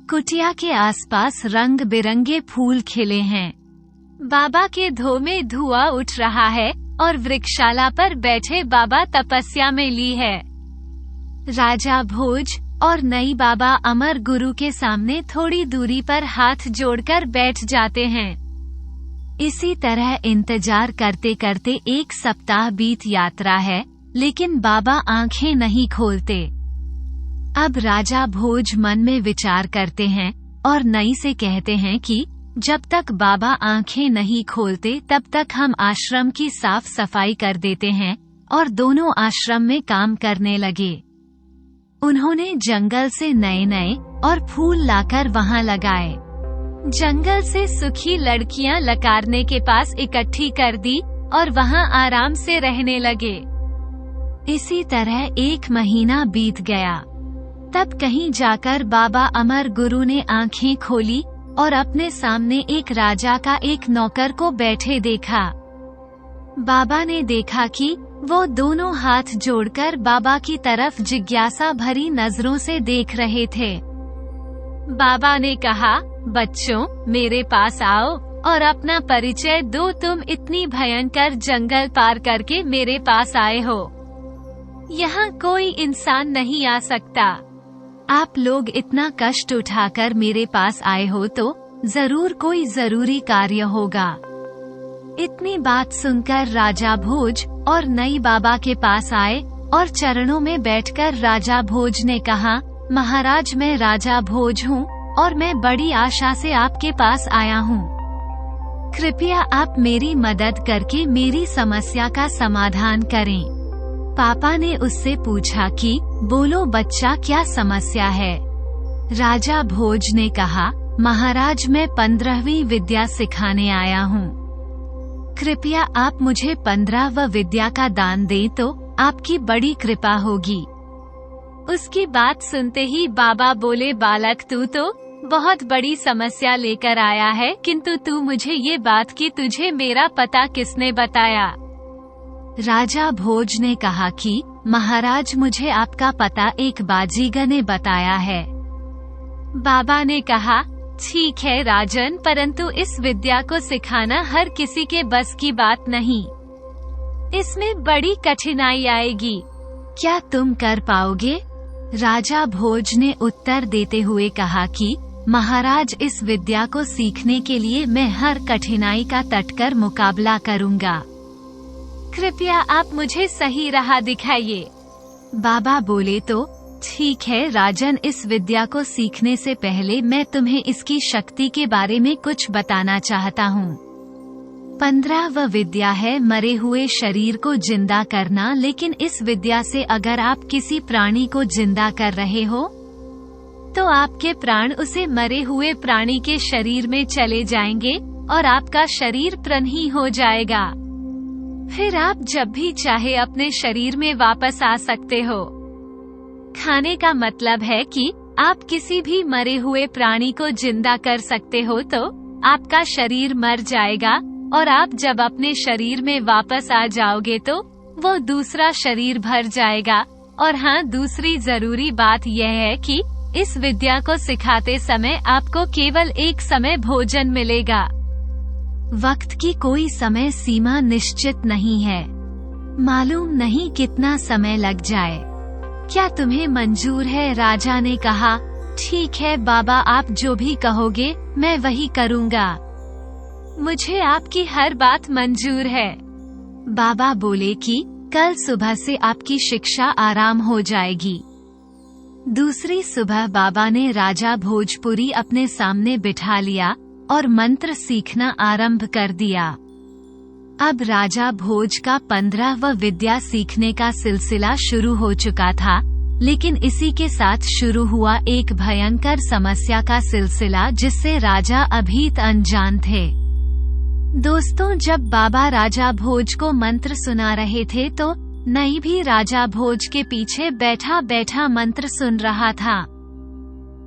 कुटिया के आसपास रंग बिरंगे फूल खिले हैं। बाबा के धो में धुआं उठ रहा है और वृक्षशाला पर बैठे बाबा तपस्या में ली है। राजा भोज और नई बाबा अमर गुरु के सामने थोड़ी दूरी पर हाथ जोड़कर बैठ जाते हैं। इसी तरह इंतजार करते करते 1 सप्ताह बीत यात्रा है, लेकिन बाबा आंखें नहीं खोलते। अब राजा भोज मन में विचार करते हैं और नई से कहते हैं कि जब तक बाबा आंखें नहीं खोलते तब तक हम आश्रम की साफ सफाई कर देते हैं, और दोनों आश्रम में काम करने लगे। उन्होंने जंगल से नए नए और फूल लाकर वहां लगाए। जंगल से सूखी लड़कियां लकारने के पास इकट्ठी कर दी और वहां आराम से रहने लगे। इसी तरह 1 महीना बीत गया। तब कहीं जाकर बाबा अमर गुरु ने आंखें खोली और अपने सामने एक राजा का एक नौकर को बैठे देखा। बाबा ने देखा कि वो दोनों हाथ जोड़कर बाबा की तरफ जिज्ञासा भरी नजरों से देख रहे थे। बाबा ने कहा, बच्चों, मेरे पास आओ और अपना परिचय दो। तुम इतनी भयंकर जंगल पार करके मेरे पास आए हो। यहाँ कोई इंसान नहीं आ सकता। आप लोग इतना कष्ट उठाकर मेरे पास आए हो तो जरूर कोई जरूरी कार्य होगा। इतनी बात सुनकर राजा भोज और नई बाबा के पास आए और चरणों में बैठकर राजा भोज ने कहा, महाराज, मैं राजा भोज हूँ और मैं बड़ी आशा से आपके पास आया हूँ। कृपया आप मेरी मदद करके मेरी समस्या का समाधान करें। पापा ने उससे पूछा कि बोलो बच्चा, क्या समस्या है। राजा भोज ने कहा, महाराज, मैं 15वीं विद्या सिखाने आया हूँ। कृपया आप मुझे 15वीं विद्या का दान दें तो आपकी बड़ी कृपा होगी। उसकी बात सुनते ही बाबा बोले, बालक, तू तो बहुत बड़ी समस्या लेकर आया है, किंतु तू मुझे ये बात कि तुझे मेरा पता किसने बताया। राजा भोज ने कहा कि महाराज, मुझे आपका पता एक बाजीगर ने बताया है। बाबा ने कहा, ठीक है राजन, परंतु इस विद्या को सिखाना हर किसी के बस की बात नहीं। इसमें बड़ी कठिनाई आएगी। क्या तुम कर पाओगे? राजा भोज ने उत्तर देते हुए कहा कि महाराज, इस विद्या को सीखने के लिए मैं हर कठिनाई का तटकर मुकाबला करूंगा। कृपया आप मुझे सही राह दिखाइए। बाबा बोले, तो ठीक है राजन, इस विद्या को सीखने से पहले मैं तुम्हें इसकी शक्ति के बारे में कुछ बताना चाहता हूँ। 15वीं विद्या है मरे हुए शरीर को जिंदा करना, लेकिन इस विद्या से अगर आप किसी प्राणी को जिंदा कर रहे हो तो आपके प्राण उसे मरे हुए प्राणी के शरीर में चले जाएंगे और आपका शरीर प्रनही हो जाएगा। फिर आप जब भी चाहे अपने शरीर में वापस आ सकते हो। खाने का मतलब है कि आप किसी भी मरे हुए प्राणी को जिंदा कर सकते हो तो आपका शरीर मर जाएगा और आप जब अपने शरीर में वापस आ जाओगे तो वो दूसरा शरीर भर जाएगा। और हाँ, दूसरी जरूरी बात यह है कि इस विद्या को सिखाते समय आपको केवल एक समय भोजन मिलेगा। वक्त की कोई समय सीमा निश्चित नहीं है, मालूम नहीं कितना समय लग जाए। क्या तुम्हें मंजूर है? राजा ने कहा। ठीक है बाबा, आप जो भी कहोगे मैं वही करूँगा। मुझे आपकी हर बात मंजूर है। बाबा बोले कि कल सुबह से आपकी शिक्षा आराम हो जाएगी। दूसरी सुबह बाबा ने राजा भोजपुरी अपने सामने बिठा लिया और मंत्र सीखना आरंभ कर दिया। अब राजा भोज का 15वां विद्या सीखने का सिलसिला शुरू हो चुका था, लेकिन इसी के साथ शुरू हुआ एक भयंकर समस्या का सिलसिला जिससे राजा अभी अनजान थे। दोस्तों, जब बाबा राजा भोज को मंत्र सुना रहे थे तो नई भी राजा भोज के पीछे बैठा बैठा मंत्र सुन रहा था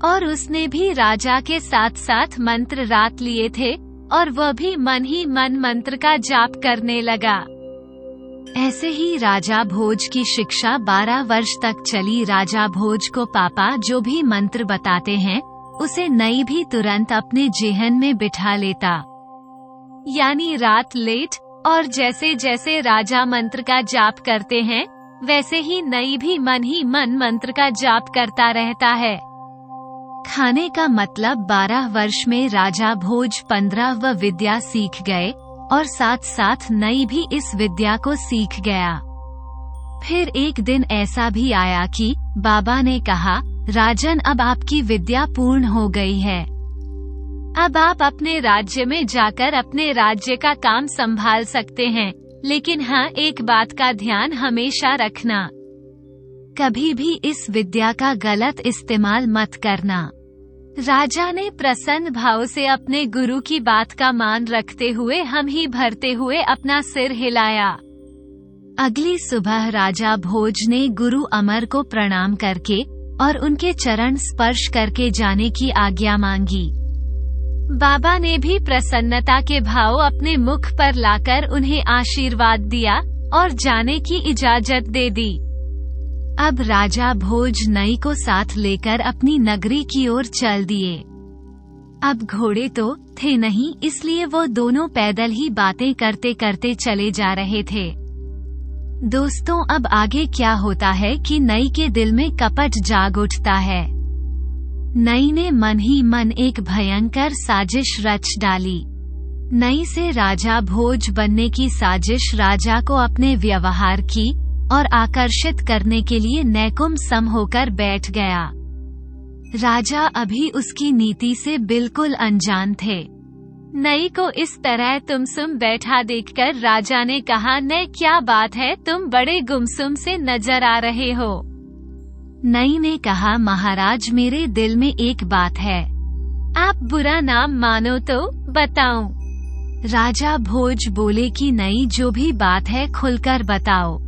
और उसने भी राजा के साथ साथ मंत्र रात लिए थे और वह भी मन ही मन मंत्र का जाप करने लगा। ऐसे ही राजा भोज की शिक्षा 12 वर्ष तक चली। राजा भोज को पापा जो भी मंत्र बताते हैं उसे नई भी तुरंत अपने जेहन में बिठा लेता, यानी रात लेट, और जैसे जैसे राजा मंत्र का जाप करते हैं वैसे ही नई भी मन ही मन मंत्र का जाप करता रहता है। खाने का मतलब 12 वर्ष में राजा भोज 15वां विद्या सीख गए और साथ साथ नई भी इस विद्या को सीख गया। फिर एक दिन ऐसा भी आया कि बाबा ने कहा, राजन, अब आपकी विद्या पूर्ण हो गई है। अब आप अपने राज्य में जाकर अपने राज्य का काम संभाल सकते हैं। लेकिन हाँ, एक बात का ध्यान हमेशा रखना, कभी भी इस विद्या का गलत इस्तेमाल मत करना। राजा ने प्रसन्न भाव से अपने गुरु की बात का मान रखते हुए हम ही भरते हुए अपना सिर हिलाया। अगली सुबह राजा भोज ने गुरु अमर को प्रणाम करके और उनके चरण स्पर्श करके जाने की आज्ञा मांगी। बाबा ने भी प्रसन्नता के भाव अपने मुख पर लाकर उन्हें आशीर्वाद दिया और जाने की इजाजत दे दी। अब राजा भोज नई को साथ लेकर अपनी नगरी की ओर चल दिए। अब घोड़े तो थे नहीं, इसलिए वो दोनों पैदल ही बातें करते करते चले जा रहे थे। दोस्तों, अब आगे क्या होता है कि नई के दिल में कपट जाग उठता है। नई ने मन ही मन एक भयंकर साजिश रच डाली। नई से राजा भोज बनने की साजिश राजा को अपने व्यवहार की और आकर्षित करने के लिए नैकुम सम होकर बैठ गया। राजा अभी उसकी नीति से बिल्कुल अनजान थे। नई को इस तरह तुमसुम बैठा देखकर राजा ने कहा, नई, क्या बात है, तुम बड़े गुमसुम से नजर आ रहे हो। नई ने कहा, महाराज, मेरे दिल में एक बात है, आप बुरा नाम मानो तो बताऊं। राजा भोज बोले कि नई, जो भी बात है खुलकर बताओ।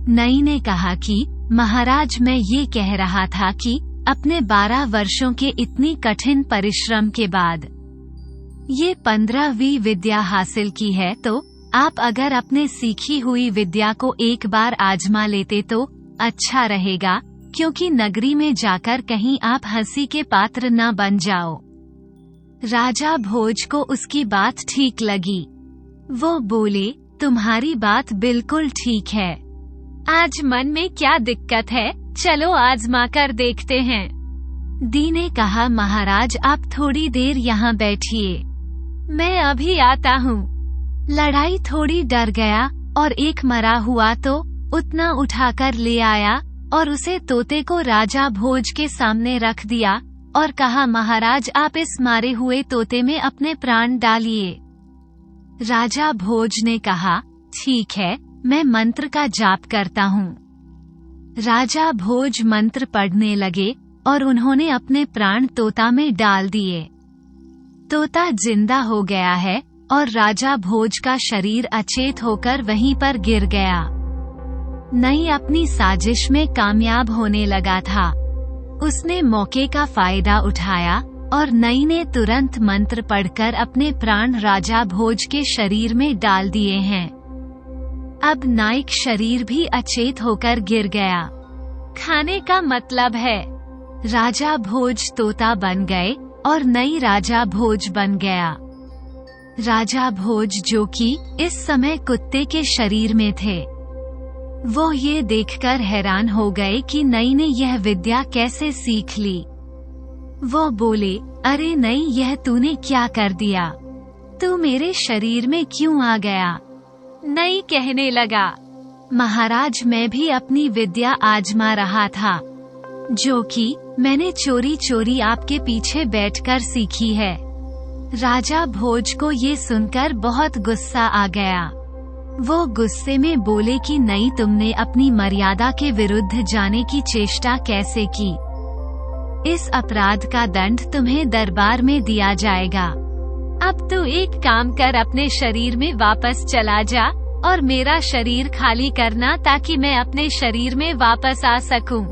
नई ने कहा कि महाराज, मैं ये कह रहा था कि अपने 12 वर्षों के इतनी कठिन परिश्रम के बाद ये 15वीं विद्या हासिल की है, तो आप अगर अपने सीखी हुई विद्या को एक बार आजमा लेते तो अच्छा रहेगा, क्योंकि नगरी में जाकर कहीं आप हंसी के पात्र न बन जाओ। राजा भोज को उसकी बात ठीक लगी। वो बोले, तुम्हारी बात बिल्कुल ठीक है। आज मन में क्या दिक्कत है, चलो आजमा कर देखते हैं। दी ने कहा, महाराज, आप थोड़ी देर यहाँ बैठिए, मैं अभी आता हूँ। लड़ाई थोड़ी डर गया और एक मरा हुआ तो उतना उठाकर ले आया और उसे तोते को राजा भोज के सामने रख दिया और कहा, महाराज, आप इस मारे हुए तोते में अपने प्राण डालिए। राजा भोज ने कहा, ठीक है, मैं मंत्र का जाप करता हूँ। राजा भोज मंत्र पढ़ने लगे और उन्होंने अपने प्राण तोता में डाल दिए। तोता जिंदा हो गया है और राजा भोज का शरीर अचेत होकर वहीं पर गिर गया। नई अपनी साजिश में कामयाब होने लगा था। उसने मौके का फायदा उठाया और नई ने तुरंत मंत्र पढ़कर अपने प्राण राजा भोज के शरीर में डाल दिए हैं। अब नाइक शरीर भी अचेत होकर गिर गया। खाने का मतलब है, राजा भोज तोता बन गए और नई राजा भोज बन गया। राजा भोज, जो कि इस समय कुत्ते के शरीर में थे, वो ये देखकर हैरान हो गए कि नई ने यह विद्या कैसे सीख ली। वो बोले, अरे नई, यह तूने क्या कर दिया? तू मेरे शरीर में क्यों आ गया? नई कहने लगा, महाराज, मैं भी अपनी विद्या आजमा रहा था, जो कि मैंने चोरी चोरी आपके पीछे बैठकर सीखी है। राजा भोज को ये सुनकर बहुत गुस्सा आ गया। वो गुस्से में बोले कि नहीं, तुमने अपनी मर्यादा के विरुद्ध जाने की चेष्टा कैसे की? इस अपराध का दंड तुम्हें दरबार में दिया जाएगा। अब तू एक काम कर, अपने शरीर में वापस चला जा और मेरा शरीर खाली करना, ताकि मैं अपने शरीर में वापस आ सकूं।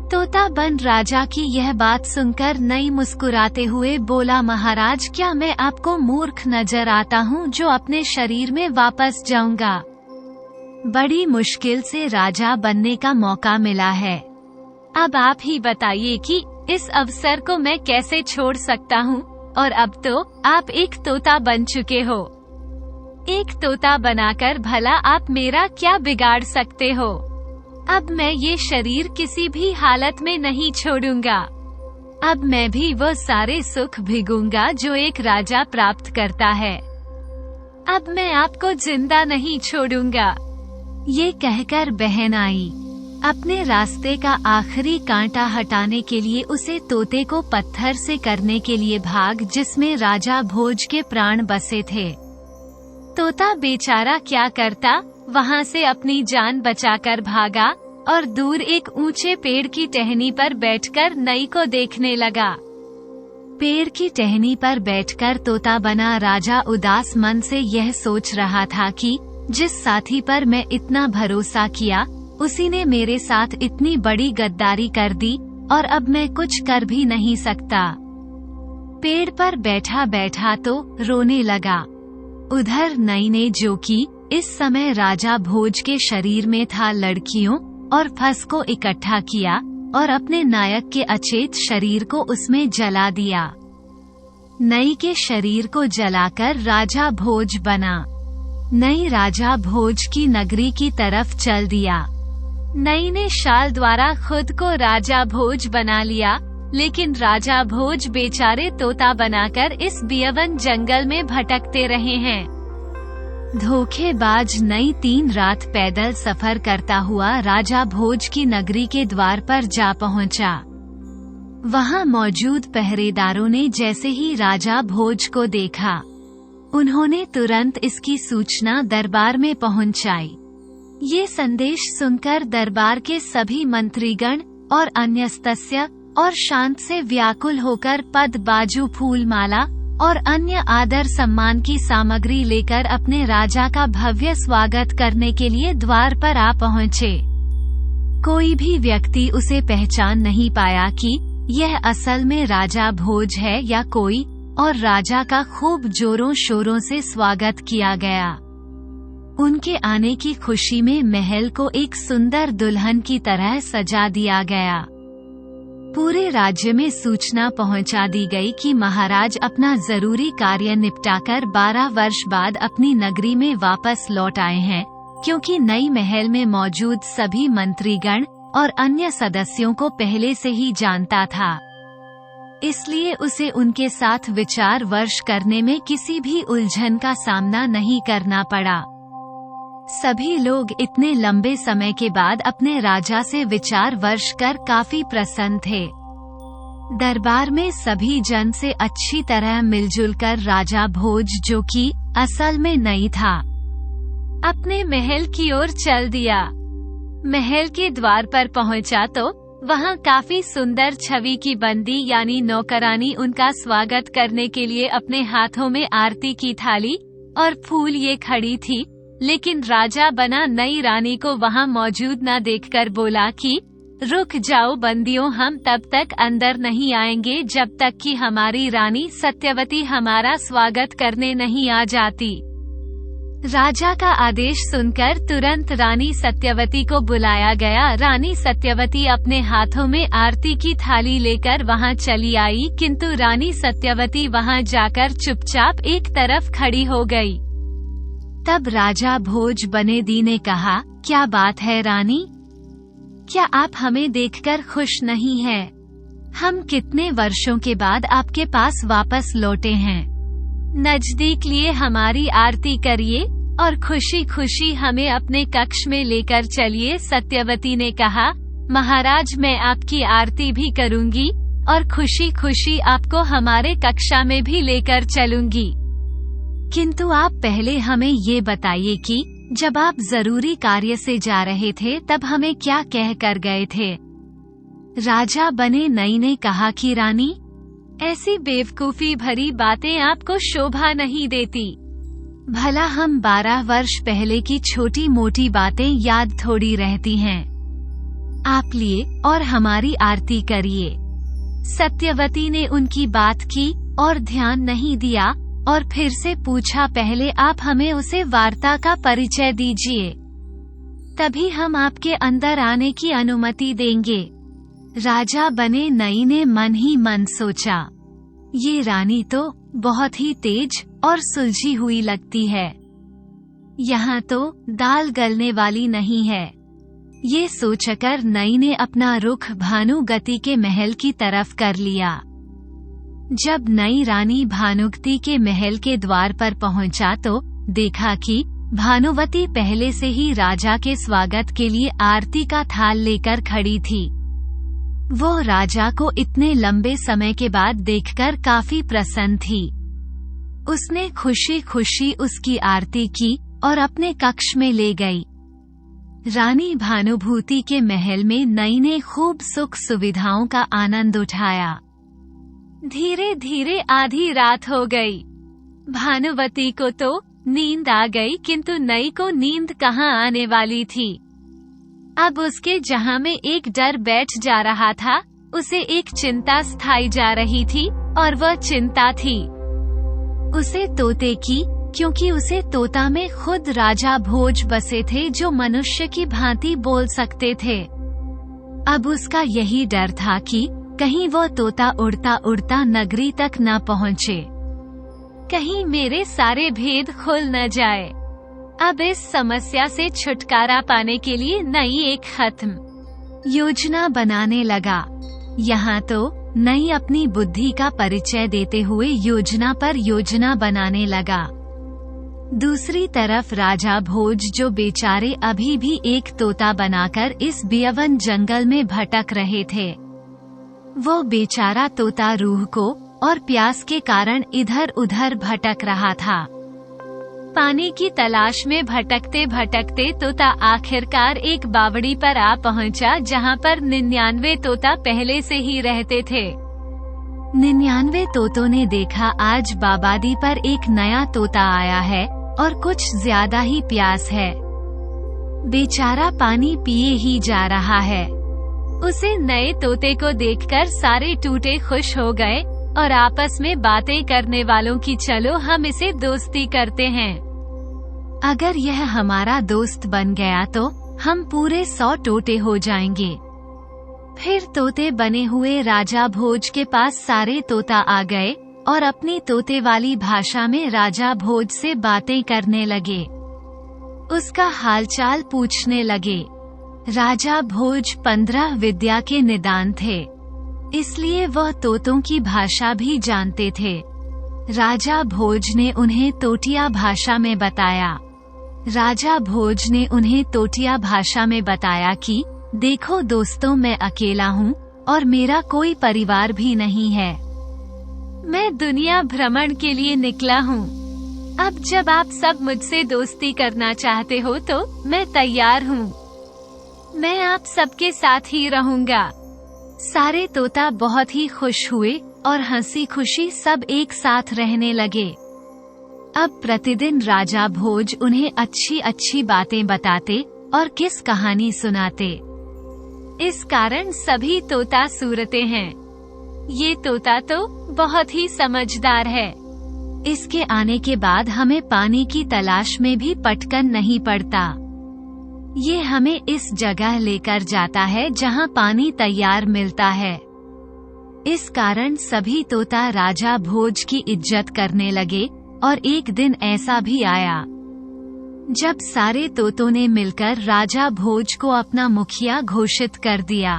तोता बन राजा की यह बात सुनकर नई मुस्कुराते हुए बोला, महाराज, क्या मैं आपको मूर्ख नजर आता हूँ जो अपने शरीर में वापस जाऊंगा? बड़ी मुश्किल से राजा बनने का मौका मिला है। अब आप ही बताइए कि इस अवसर को मैं कैसे छोड़ सकता हूँ? और अब तो आप एक तोता बन चुके हो। एक तोता बनाकर भला आप मेरा क्या बिगाड़ सकते हो? अब मैं ये शरीर किसी भी हालत में नहीं छोड़ूंगा। अब मैं भी वो सारे सुख भिगूंगा जो एक राजा प्राप्त करता है। अब मैं आपको जिंदा नहीं छोड़ूंगा। ये कहकर बहन आई। अपने रास्ते का आखिरी कांटा हटाने के लिए उसे तोते को पत्थर से करने के लिए भाग, जिसमें राजा भोज के प्राण बसे थे। तोता बेचारा क्या करता, वहाँ से अपनी जान बचाकर भागा और दूर एक ऊंचे पेड़ की टहनी पर बैठकर नई को देखने लगा। पेड़ की टहनी पर बैठकर तोता बना राजा उदास मन से यह सोच रहा था कि जिस साथी पर मैं इतना भरोसा किया, उसी ने मेरे साथ इतनी बड़ी गद्दारी कर दी और अब मैं कुछ कर भी नहीं सकता। पेड़ पर बैठा बैठा तो रोने लगा। उधर नई ने, जो कि इस समय राजा भोज के शरीर में था, लड़कियों और फंस को इकट्ठा किया और अपने नायक के अचेत शरीर को उसमें जला दिया। नई के शरीर को जलाकर राजा भोज बना। नई राजा भोज की नगरी की तरफ चल दिया। नई ने शाल द्वारा खुद को राजा भोज बना लिया, लेकिन राजा भोज बेचारे तोता बनाकर इस बियवन जंगल में भटकते रहे हैं। धोखेबाज नई 3 रात पैदल सफर करता हुआ राजा भोज की नगरी के द्वार पर जा पहुंचा। वहां मौजूद पहरेदारों ने जैसे ही राजा भोज को देखा, उन्होंने तुरंत इसकी सूचना दरबार में पहुंचाई। ये संदेश सुनकर दरबार के सभी मंत्रीगण और अन्य सदस्य और शांत से व्याकुल होकर पद, बाजू, फूल माला और अन्य आदर सम्मान की सामग्री लेकर अपने राजा का भव्य स्वागत करने के लिए द्वार पर आ पहुँचे। कोई भी व्यक्ति उसे पहचान नहीं पाया कि यह असल में राजा भोज है या कोई और। राजा का खूब जोरों शोरों से स्वागत किया गया। उनके आने की खुशी में महल को एक सुंदर दुल्हन की तरह सजा दिया गया। पूरे राज्य में सूचना पहुंचा दी गई कि महाराज अपना जरूरी कार्य निपटाकर 12 वर्ष बाद अपनी नगरी में वापस लौट आए हैं, क्योंकि नई महल में मौजूद सभी मंत्रीगण और अन्य सदस्यों को पहले से ही जानता था। इसलिए उसे उनके साथ विचार वर्ष करने में किसी भी उलझन का सामना नहीं करना पड़ा। सभी लोग इतने लंबे समय के बाद अपने राजा से विचार वर्ष कर काफी प्रसन्न थे। दरबार में सभी जन से अच्छी तरह मिलजुल कर राजा भोज, जो कि असल में नहीं था, अपने महल की ओर चल दिया। महल के द्वार पर पहुंचा तो वहां काफी सुंदर छवि की बंदी यानी नौकरानी उनका स्वागत करने के लिए अपने हाथों में आरती की थाली और फूल ये खड़ी थी। लेकिन राजा बना नई रानी को वहां मौजूद न देखकर बोला कि रुक जाओ बंदियों, हम तब तक अंदर नहीं आएंगे जब तक कि हमारी रानी सत्यवती हमारा स्वागत करने नहीं आ जाती। राजा का आदेश सुनकर तुरंत रानी सत्यवती को बुलाया गया। रानी सत्यवती अपने हाथों में आरती की थाली लेकर वहां चली आई, किंतु रानी सत्यवती वहां जाकर चुपचाप एक तरफ खड़ी हो गई। तब राजा भोज बनेदी ने कहा, क्या बात है रानी, क्या आप हमें देखकर खुश नहीं हैं? हम कितने वर्षों के बाद आपके पास वापस लौटे हैं। नजदीक लिए हमारी आरती करिए और खुशी खुशी हमें अपने कक्ष में लेकर चलिए। सत्यवती ने कहा, महाराज मैं आपकी आरती भी करूंगी और खुशी खुशी आपको हमारे कक्षा में भी लेकर चलूंगी। किंतु आप पहले हमें ये बताइए कि जब आप जरूरी कार्य से जा रहे थे तब हमें क्या कह कर गए थे? राजा बने नई ने कहा कि रानी, ऐसी बेवकूफी भरी बातें आपको शोभा नहीं देती। भला हम 12 वर्ष पहले की छोटी मोटी बातें याद थोड़ी रहती हैं। आप लिए और हमारी आरती करिए। सत्यवती ने उनकी बात की और ध्यान नहीं दिया और फिर से पूछा, पहले आप हमें उसे वार्ता का परिचय दीजिए, तभी हम आपके अंदर आने की अनुमति देंगे। राजा बने नई ने मन ही मन सोचा, ये रानी तो बहुत ही तेज और सुलझी हुई लगती है, यहाँ तो दाल गलने वाली नहीं है। ये सोचकर नई ने अपना रुख भानुगति के महल की तरफ कर लिया। जब नई रानी भानुगति के महल के द्वार पर पहुंचा तो देखा कि भानुवती पहले से ही राजा के स्वागत के लिए आरती का थाल लेकर खड़ी थी। वो राजा को इतने लंबे समय के बाद देखकर काफी प्रसन्न थी। उसने खुशी खुशी उसकी आरती की और अपने कक्ष में ले गई। रानी भानुभूति के महल में नई ने खूब सुख सुविधाओं का आनंद उठाया। धीरे धीरे आधी रात हो गई। भानुवती को तो नींद आ गई, किंतु नई को नींद कहाँ आने वाली थी। अब उसके जहां में एक डर बैठ जा रहा था, उसे एक चिंता स्थाई जा रही थी और वह चिंता थी उसे तोते की, क्योंकि उसे तोता में खुद राजा भोज बसे थे जो मनुष्य की भांति बोल सकते थे। अब उसका यही डर था कि कहीं वो तोता उड़ता उड़ता नगरी तक न पहुँचे, कहीं मेरे सारे भेद खुल न जाए। अब इस समस्या से छुटकारा पाने के लिए नई एक खत्म योजना बनाने लगा। यहाँ तो नई अपनी बुद्धि का परिचय देते हुए योजना पर योजना बनाने लगा। दूसरी तरफ राजा भोज, जो बेचारे अभी भी एक तोता बनाकर इस बियवन जंगल में भटक रहे थे, वो बेचारा तोता रूह को और प्यास के कारण इधर उधर भटक रहा था। पानी की तलाश में भटकते भटकते तोता आखिरकार एक बावड़ी पर आ पहुंचा, जहां पर 99 तोता पहले से ही रहते थे। 99 तोतों ने देखा आज बाबादी पर एक नया तोता आया है और कुछ ज्यादा ही प्यास है। बेचारा पानी पिए ही जा रहा है। उसे नए तोते को देखकर सारे टूटे खुश हो गए और आपस में बातें करने वालों की चलो हम इसे दोस्ती करते हैं। अगर यह हमारा दोस्त बन गया तो हम पूरे 100 तोते हो जाएंगे। फिर तोते बने हुए राजा भोज के पास सारे तोता आ गए और अपनी तोते वाली भाषा में राजा भोज से बातें करने लगे, उसका हालचाल पूछने लगे। राजा भोज 15 विद्या के निदान थे, इसलिए वह तोतों की भाषा भी जानते थे। राजा भोज ने उन्हें तोतिया भाषा में बताया। राजा भोज ने उन्हें तोतिया भाषा में बताया कि देखो दोस्तों, मैं अकेला हूँ और मेरा कोई परिवार भी नहीं है। मैं दुनिया भ्रमण के लिए निकला हूँ। अब जब आप सब मुझसे दोस्ती करना चाहते हो तो मैं तैयार हूँ। मैं आप सबके साथ ही रहूँगा। सारे तोता बहुत ही खुश हुए और हंसी खुशी सब एक साथ रहने लगे। अब प्रतिदिन राजा भोज उन्हें अच्छी अच्छी बातें बताते और किस कहानी सुनाते। इस कारण सभी तोता सूरते हैं। ये तोता तो बहुत ही समझदार है। इसके आने के बाद हमें पानी की तलाश में भी पटकन नहीं पड़ता। ये हमें इस जगह लेकर जाता है जहाँ पानी तैयार मिलता है। इस कारण सभी तोता राजा भोज की इज्जत करने लगे और एक दिन ऐसा भी आया जब सारे तोतों ने मिलकर राजा भोज को अपना मुखिया घोषित कर दिया।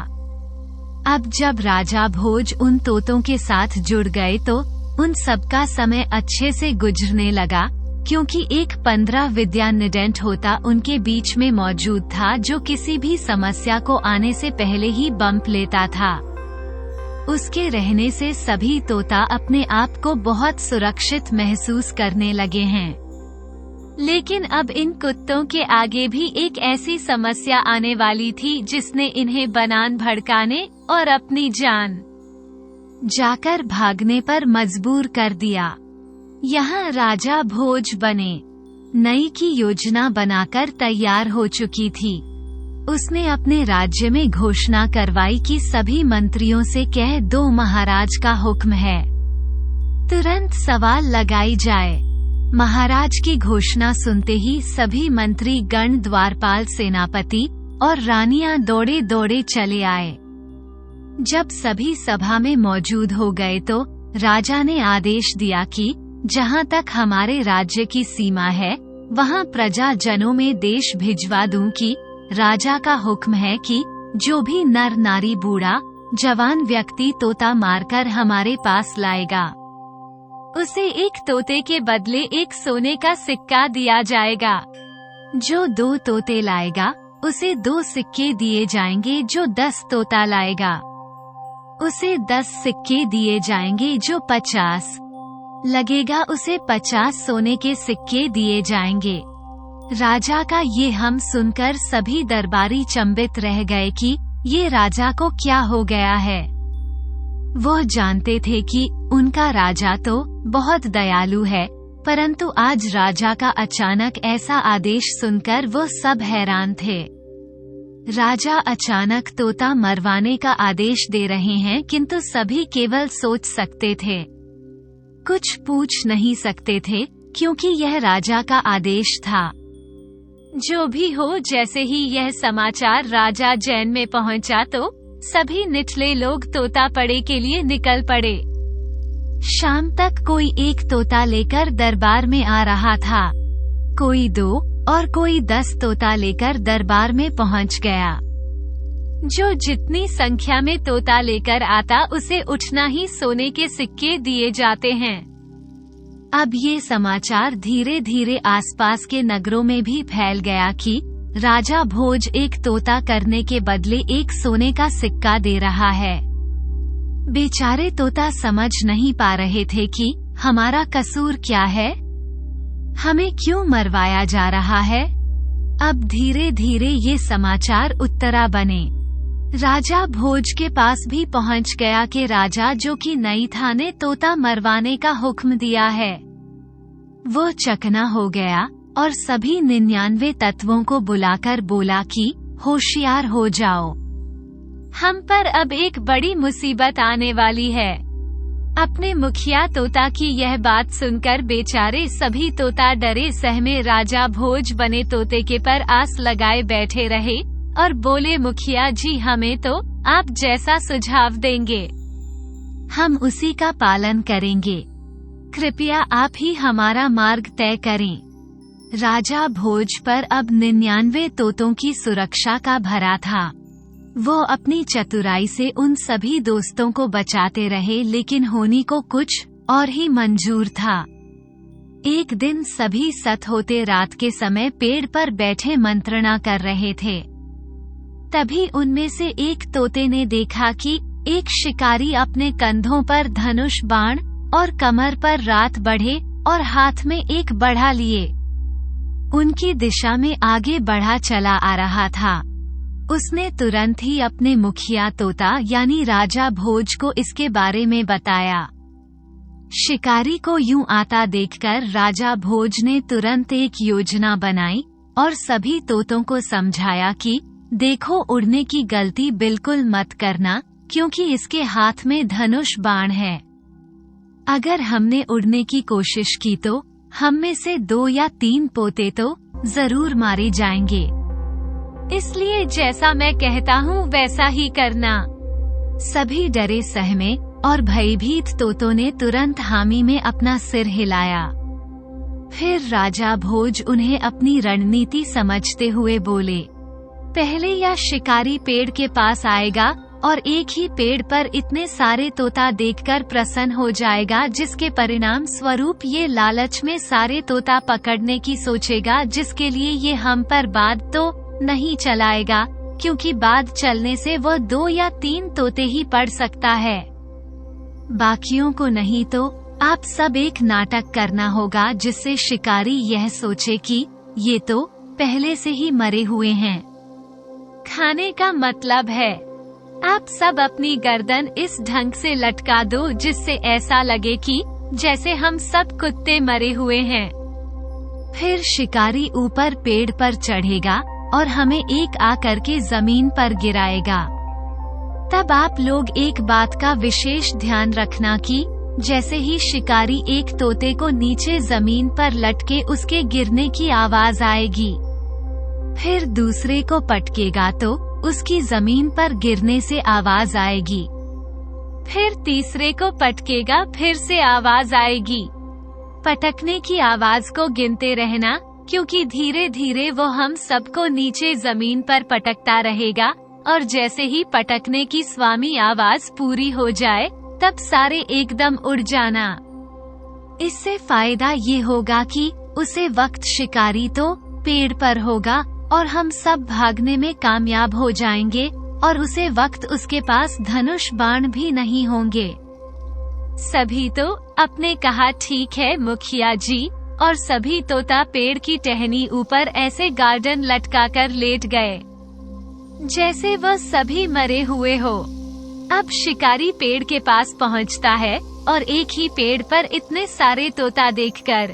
अब जब राजा भोज उन तोतों के साथ जुड़ गए तो उन सबका समय अच्छे से गुजरने लगा, क्योंकि एक 15 विद्या निडेंट होता उनके बीच में मौजूद था जो किसी भी समस्या को आने से पहले ही बम्प लेता था। उसके रहने से सभी तोता अपने आप को बहुत सुरक्षित महसूस करने लगे हैं। लेकिन अब इन कुत्तों के आगे भी एक ऐसी समस्या आने वाली थी जिसने इन्हें बनान भड़काने और अपनी जान जाकर भागने पर मजबूर कर दिया। यहाँ राजा भोज बने नई की योजना बनाकर तैयार हो चुकी थी। उसने अपने राज्य में घोषणा करवाई कि सभी मंत्रियों से कह दो महाराज का हुक्म है, तुरंत सवाल लगाई जाए। महाराज की घोषणा सुनते ही सभी मंत्री गण, द्वारपाल, सेनापति और रानियां दौड़े दौड़े चले आए। जब सभी सभा में मौजूद हो गए तो राजा ने आदेश दिया कि जहाँ तक हमारे राज्य की सीमा है वहाँ प्रजा जनों में देश भिजवा दूं कि राजा का हुक्म है कि जो भी नर नारी बूढ़ा जवान व्यक्ति तोता मारकर हमारे पास लाएगा उसे एक तोते के बदले एक सोने का सिक्का दिया जाएगा। जो 2 तोते लाएगा उसे 2 सिक्के दिए जाएंगे। जो 10 तोता लाएगा उसे 10 सिक्के दिए जाएंगे। जो 50 लगेगा उसे 50 सोने के सिक्के दिए जाएंगे। राजा का ये हम सुनकर सभी दरबारी चंबित रह गए कि ये राजा को क्या हो गया है। वह जानते थे कि उनका राजा तो बहुत दयालु है, परंतु आज राजा का अचानक ऐसा आदेश सुनकर वो सब हैरान थे। राजा अचानक तोता मरवाने का आदेश दे रहे हैं, किंतु सभी केवल सोच सकते थे, कुछ पूछ नहीं सकते थे, क्योंकि यह राजा का आदेश था। जो भी हो, जैसे ही यह समाचार राजा जैन में पहुंचा तो सभी निचले लोग तोता पड़े के लिए निकल पड़े। शाम तक कोई एक तोता लेकर दरबार में आ रहा था, कोई 2 और कोई 10 तोता लेकर दरबार में पहुंच गया। जो जितनी संख्या में तोता लेकर आता उसे उठना ही सोने के सिक्के दिए जाते हैं। अब ये समाचार धीरे धीरे आसपास के नगरों में भी फैल गया कि राजा भोज एक तोता करने के बदले एक सोने का सिक्का दे रहा है। बेचारे तोता समझ नहीं पा रहे थे कि हमारा कसूर क्या है, हमें क्यों मरवाया जा रहा है। अब धीरे धीरे ये समाचार उत्तरा बने। राजा भोज के पास भी पहुंच गया कि राजा जो कि नई था ने तोता मरवाने का हुक्म दिया है। वो चकना हो गया और सभी 99 तत्वों को बुलाकर बोला कि होशियार हो जाओ, हम पर अब एक बड़ी मुसीबत आने वाली है। अपने मुखिया तोता की यह बात सुनकर बेचारे सभी तोता डरे सहमे राजा भोज बने तोते के पर आस लगाए बैठे रहे और बोले, मुखिया जी, हमें तो आप जैसा सुझाव देंगे हम उसी का पालन करेंगे, कृपया आप ही हमारा मार्ग तय करें। राजा भोज पर अब 99 तोतों की सुरक्षा का भरा था। वो अपनी चतुराई से उन सभी दोस्तों को बचाते रहे, लेकिन होनी को कुछ और ही मंजूर था। एक दिन सभी सत होते रात के समय पेड़ पर बैठे मंत्रणा कर रहे थे। तभी उनमें से एक तोते ने देखा कि एक शिकारी अपने कंधों पर धनुष बाण और कमर पर रात बढ़े और हाथ में एक बढ़ा लिए उनकी दिशा में आगे बढ़ा चला आ रहा था। उसने तुरंत ही अपने मुखिया तोता यानी राजा भोज को इसके बारे में बताया। शिकारी को यूं आता देखकर राजा भोज ने तुरंत एक योजना बनाई और सभी तोतों को समझाया कि देखो, उड़ने की गलती बिल्कुल मत करना, क्योंकि इसके हाथ में धनुष बाण है। अगर हमने उड़ने की कोशिश की तो हम में से 2 या 3 पोते तो जरूर मारे जाएंगे। इसलिए जैसा मैं कहता हूँ वैसा ही करना। सभी डरे सहमे और भयभीत तोतों ने तुरंत हामी में अपना सिर हिलाया। फिर राजा भोज उन्हें अपनी रणनीति समझते हुए बोले, पहले यह शिकारी पेड़ के पास आएगा और एक ही पेड़ पर इतने सारे तोता देखकर प्रसन्न हो जाएगा, जिसके परिणाम स्वरूप ये लालच में सारे तोता पकड़ने की सोचेगा, जिसके लिए ये हम पर बाध तो नहीं चलाएगा, क्योंकि बाध चलने से वह 2 या 3 तोते ही पड़ सकता है, बाकियों को नहीं। तो आप सब एक नाटक करना होगा जिससे शिकारी यह सोचे कि ये तो पहले से ही मरे हुए हैं। खाने का मतलब है आप सब अपनी गर्दन इस ढंग से लटका दो जिससे ऐसा लगे कि जैसे हम सब कुत्ते मरे हुए हैं। फिर शिकारी ऊपर पेड़ पर चढ़ेगा और हमें एक आकर के जमीन पर गिराएगा। तब आप लोग एक बात का विशेष ध्यान रखना कि जैसे ही शिकारी एक तोते को नीचे जमीन पर लटके उसके गिरने की आवाज आएगी, फिर दूसरे को पटकेगा तो उसकी जमीन पर गिरने से आवाज आएगी, फिर तीसरे को पटकेगा फिर से आवाज आएगी। पटकने की आवाज को गिनते रहना, क्योंकि धीरे धीरे वो हम सबको नीचे जमीन पर पटकता रहेगा और जैसे ही पटकने की स्वामी आवाज पूरी हो जाए तब सारे एकदम उड़ जाना। इससे फायदा ये होगा कि उसे वक्त शिकारी तो पेड़ पर होगा और हम सब भागने में कामयाब हो जाएंगे और उसे वक्त उसके पास धनुष बाण भी नहीं होंगे। सभी तो अपने कहा ठीक है मुखिया जी, और सभी तोता पेड़ की टहनी ऊपर ऐसे गार्डन लटकाकर लेट गए जैसे वह सभी मरे हुए हो। अब शिकारी पेड़ के पास पहुंचता है और एक ही पेड़ पर इतने सारे तोता देखकर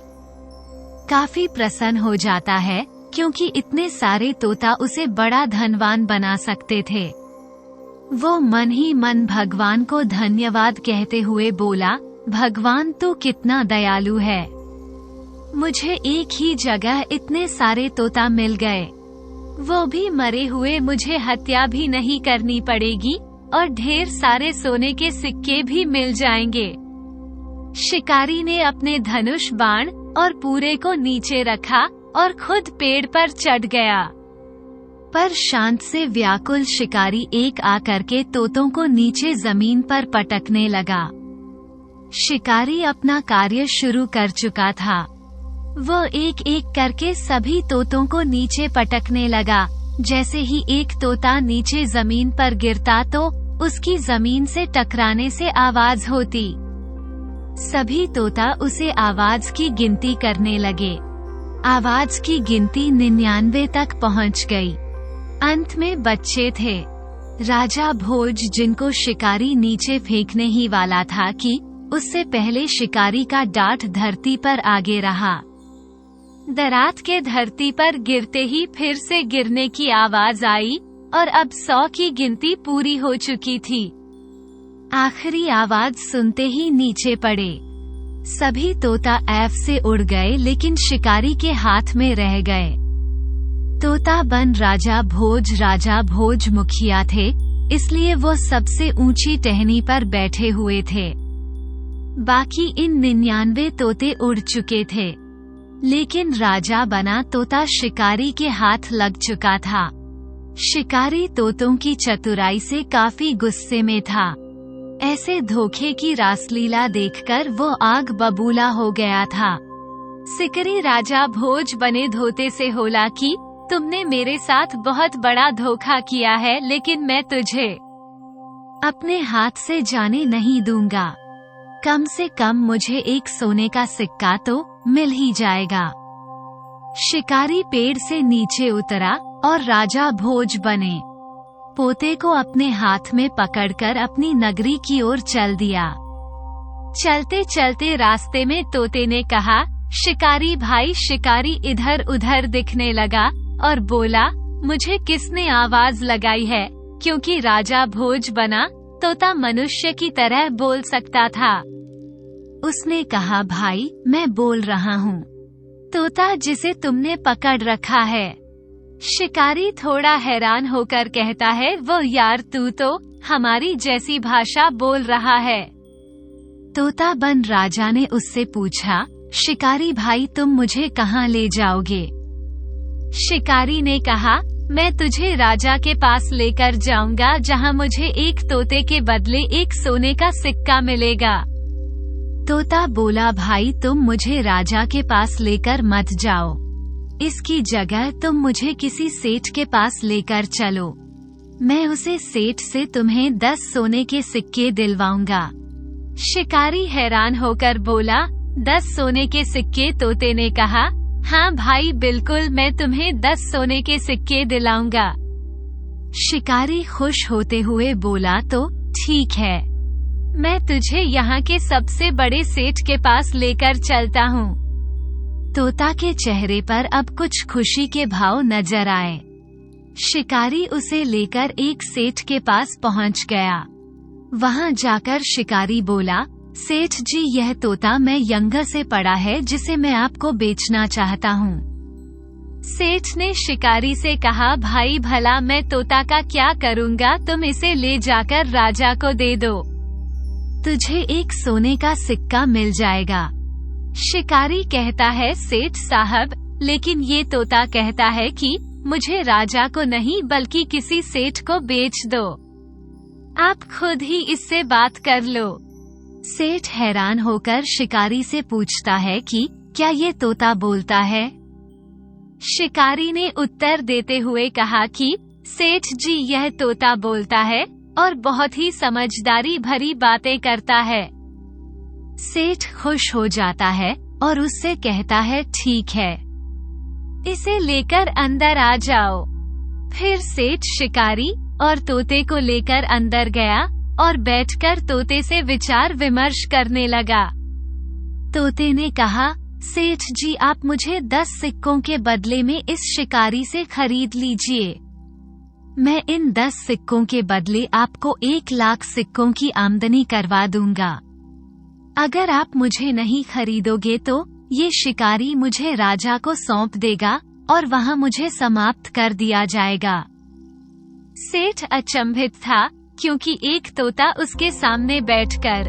काफी प्रसन्न हो जाता है, क्योंकि इतने सारे तोता उसे बड़ा धनवान बना सकते थे। वो मन ही मन भगवान को धन्यवाद कहते हुए बोला, भगवान तू कितना दयालु है, मुझे एक ही जगह इतने सारे तोता मिल गए, वो भी मरे हुए, मुझे हत्या भी नहीं करनी पड़ेगी और ढेर सारे सोने के सिक्के भी मिल जाएंगे। शिकारी ने अपने धनुष बाण और पूरे को नीचे रखा और खुद पेड़ पर चढ़ गया। पर शांत से व्याकुल शिकारी एक आकर के तोतों को नीचे जमीन पर पटकने लगा। शिकारी अपना कार्य शुरू कर चुका था। वो एक एक करके सभी तोतों को नीचे पटकने लगा। जैसे ही एक तोता नीचे जमीन पर गिरता तो उसकी जमीन से टकराने से आवाज होती। सभी तोता उसे आवाज की गिनती करने लगे। आवाज की गिनती 99 तक पहुंच गई। अंत में बच्चे थे। राजा भोज, जिनको शिकारी नीचे फेंकने ही वाला था कि उससे पहले शिकारी का डांट धरती पर आगे रहा। दरात के धरती पर गिरते ही फिर से गिरने की आवाज आई और अब 100 की गिनती पूरी हो चुकी थी। आखिरी आवाज सुनते ही नीचे पड़े। सभी तोता ऐफ से उड़ गए, लेकिन शिकारी के हाथ में रह गए। तोता बन राजा भोज मुखिया थे, इसलिए वो सबसे ऊंची टहनी पर बैठे हुए थे। बाकी इन 99 तोते उड़ चुके थे, लेकिन राजा बना तोता शिकारी के हाथ लग चुका था। शिकारी तोतों की चतुराई से काफी गुस्से में था। ऐसे धोखे की रासलीला देखकर वो आग बबूला हो गया था। शिकारी राजा भोज बने धोते से बोला कि तुमने मेरे साथ बहुत बड़ा धोखा किया है, लेकिन मैं तुझे अपने हाथ से जाने नहीं दूंगा। कम से कम मुझे एक सोने का सिक्का तो मिल ही जाएगा। शिकारी पेड़ से नीचे उतरा और राजा भोज बने। पोते को अपने हाथ में पकड़कर अपनी नगरी की ओर चल दिया। चलते चलते रास्ते में तोते ने कहा, शिकारी भाई। शिकारी इधर उधर दिखने लगा और बोला, मुझे किसने आवाज लगाई है? क्योंकि राजा भोज बना, तोता मनुष्य की तरह बोल सकता था। उसने कहा, भाई मैं बोल रहा हूँ, तोता जिसे तुमने पकड़ रखा है। शिकारी थोड़ा हैरान होकर कहता है, वो यार तू तो हमारी जैसी भाषा बोल रहा है। तोता बन राजा ने उससे पूछा, शिकारी भाई तुम मुझे कहाँ ले जाओगे? शिकारी ने कहा, मैं तुझे राजा के पास लेकर जाऊंगा जहाँ मुझे एक तोते के बदले एक सोने का सिक्का मिलेगा। तोता बोला, भाई तुम मुझे राजा के पास लेकर मत जाओ, इसकी जगह तुम मुझे किसी सेठ के पास लेकर चलो। मैं उसे सेठ से तुम्हें 10 सोने के सिक्के दिलवाऊंगा। शिकारी हैरान होकर बोला, 10 सोने के सिक्के? तोते ने कहा, हाँ भाई बिल्कुल, मैं तुम्हें 10 सोने के सिक्के दिलाऊंगा। शिकारी खुश होते हुए बोला, तो ठीक है, मैं तुझे यहाँ के सबसे बड़े सेठ के पास लेकर चलता हूँ। तोता के चेहरे पर अब कुछ खुशी के भाव नजर आए। शिकारी उसे लेकर एक सेठ के पास पहुँच गया। वहाँ जाकर शिकारी बोला, सेठ जी यह तोता मैं यंगर से पड़ा है जिसे मैं आपको बेचना चाहता हूँ। सेठ ने शिकारी से कहा, भाई भला मैं तोता का क्या करूँगा, तुम इसे ले जाकर राजा को दे दो, तुझे एक सोने का सिक्का मिल जाएगा। शिकारी कहता है, सेठ साहब लेकिन ये तोता कहता है कि मुझे राजा को नहीं बल्कि किसी सेठ को बेच दो, आप खुद ही इससे बात कर लो। सेठ हैरान होकर शिकारी से पूछता है कि क्या ये तोता बोलता है? शिकारी ने उत्तर देते हुए कहा कि सेठ जी यह तोता बोलता है और बहुत ही समझदारी भरी बातें करता है। सेठ खुश हो जाता है और उससे कहता है, ठीक है, इसे लेकर अंदर आ जाओ। फिर सेठ शिकारी और तोते को लेकर अंदर गया और बैठकर तोते से विचार विमर्श करने लगा। तोते ने कहा, सेठ जी आप मुझे 10 सिक्कों के बदले में इस शिकारी से खरीद लीजिए। मैं इन 10 सिक्कों के बदले आपको 1 लाख सिक्कों की आमदनी करवा दूंगा। अगर आप मुझे नहीं खरीदोगे तो ये शिकारी मुझे राजा को सौंप देगा और वहाँ मुझे समाप्त कर दिया जाएगा। सेठ अचंभित था क्योंकि एक तोता उसके सामने बैठकर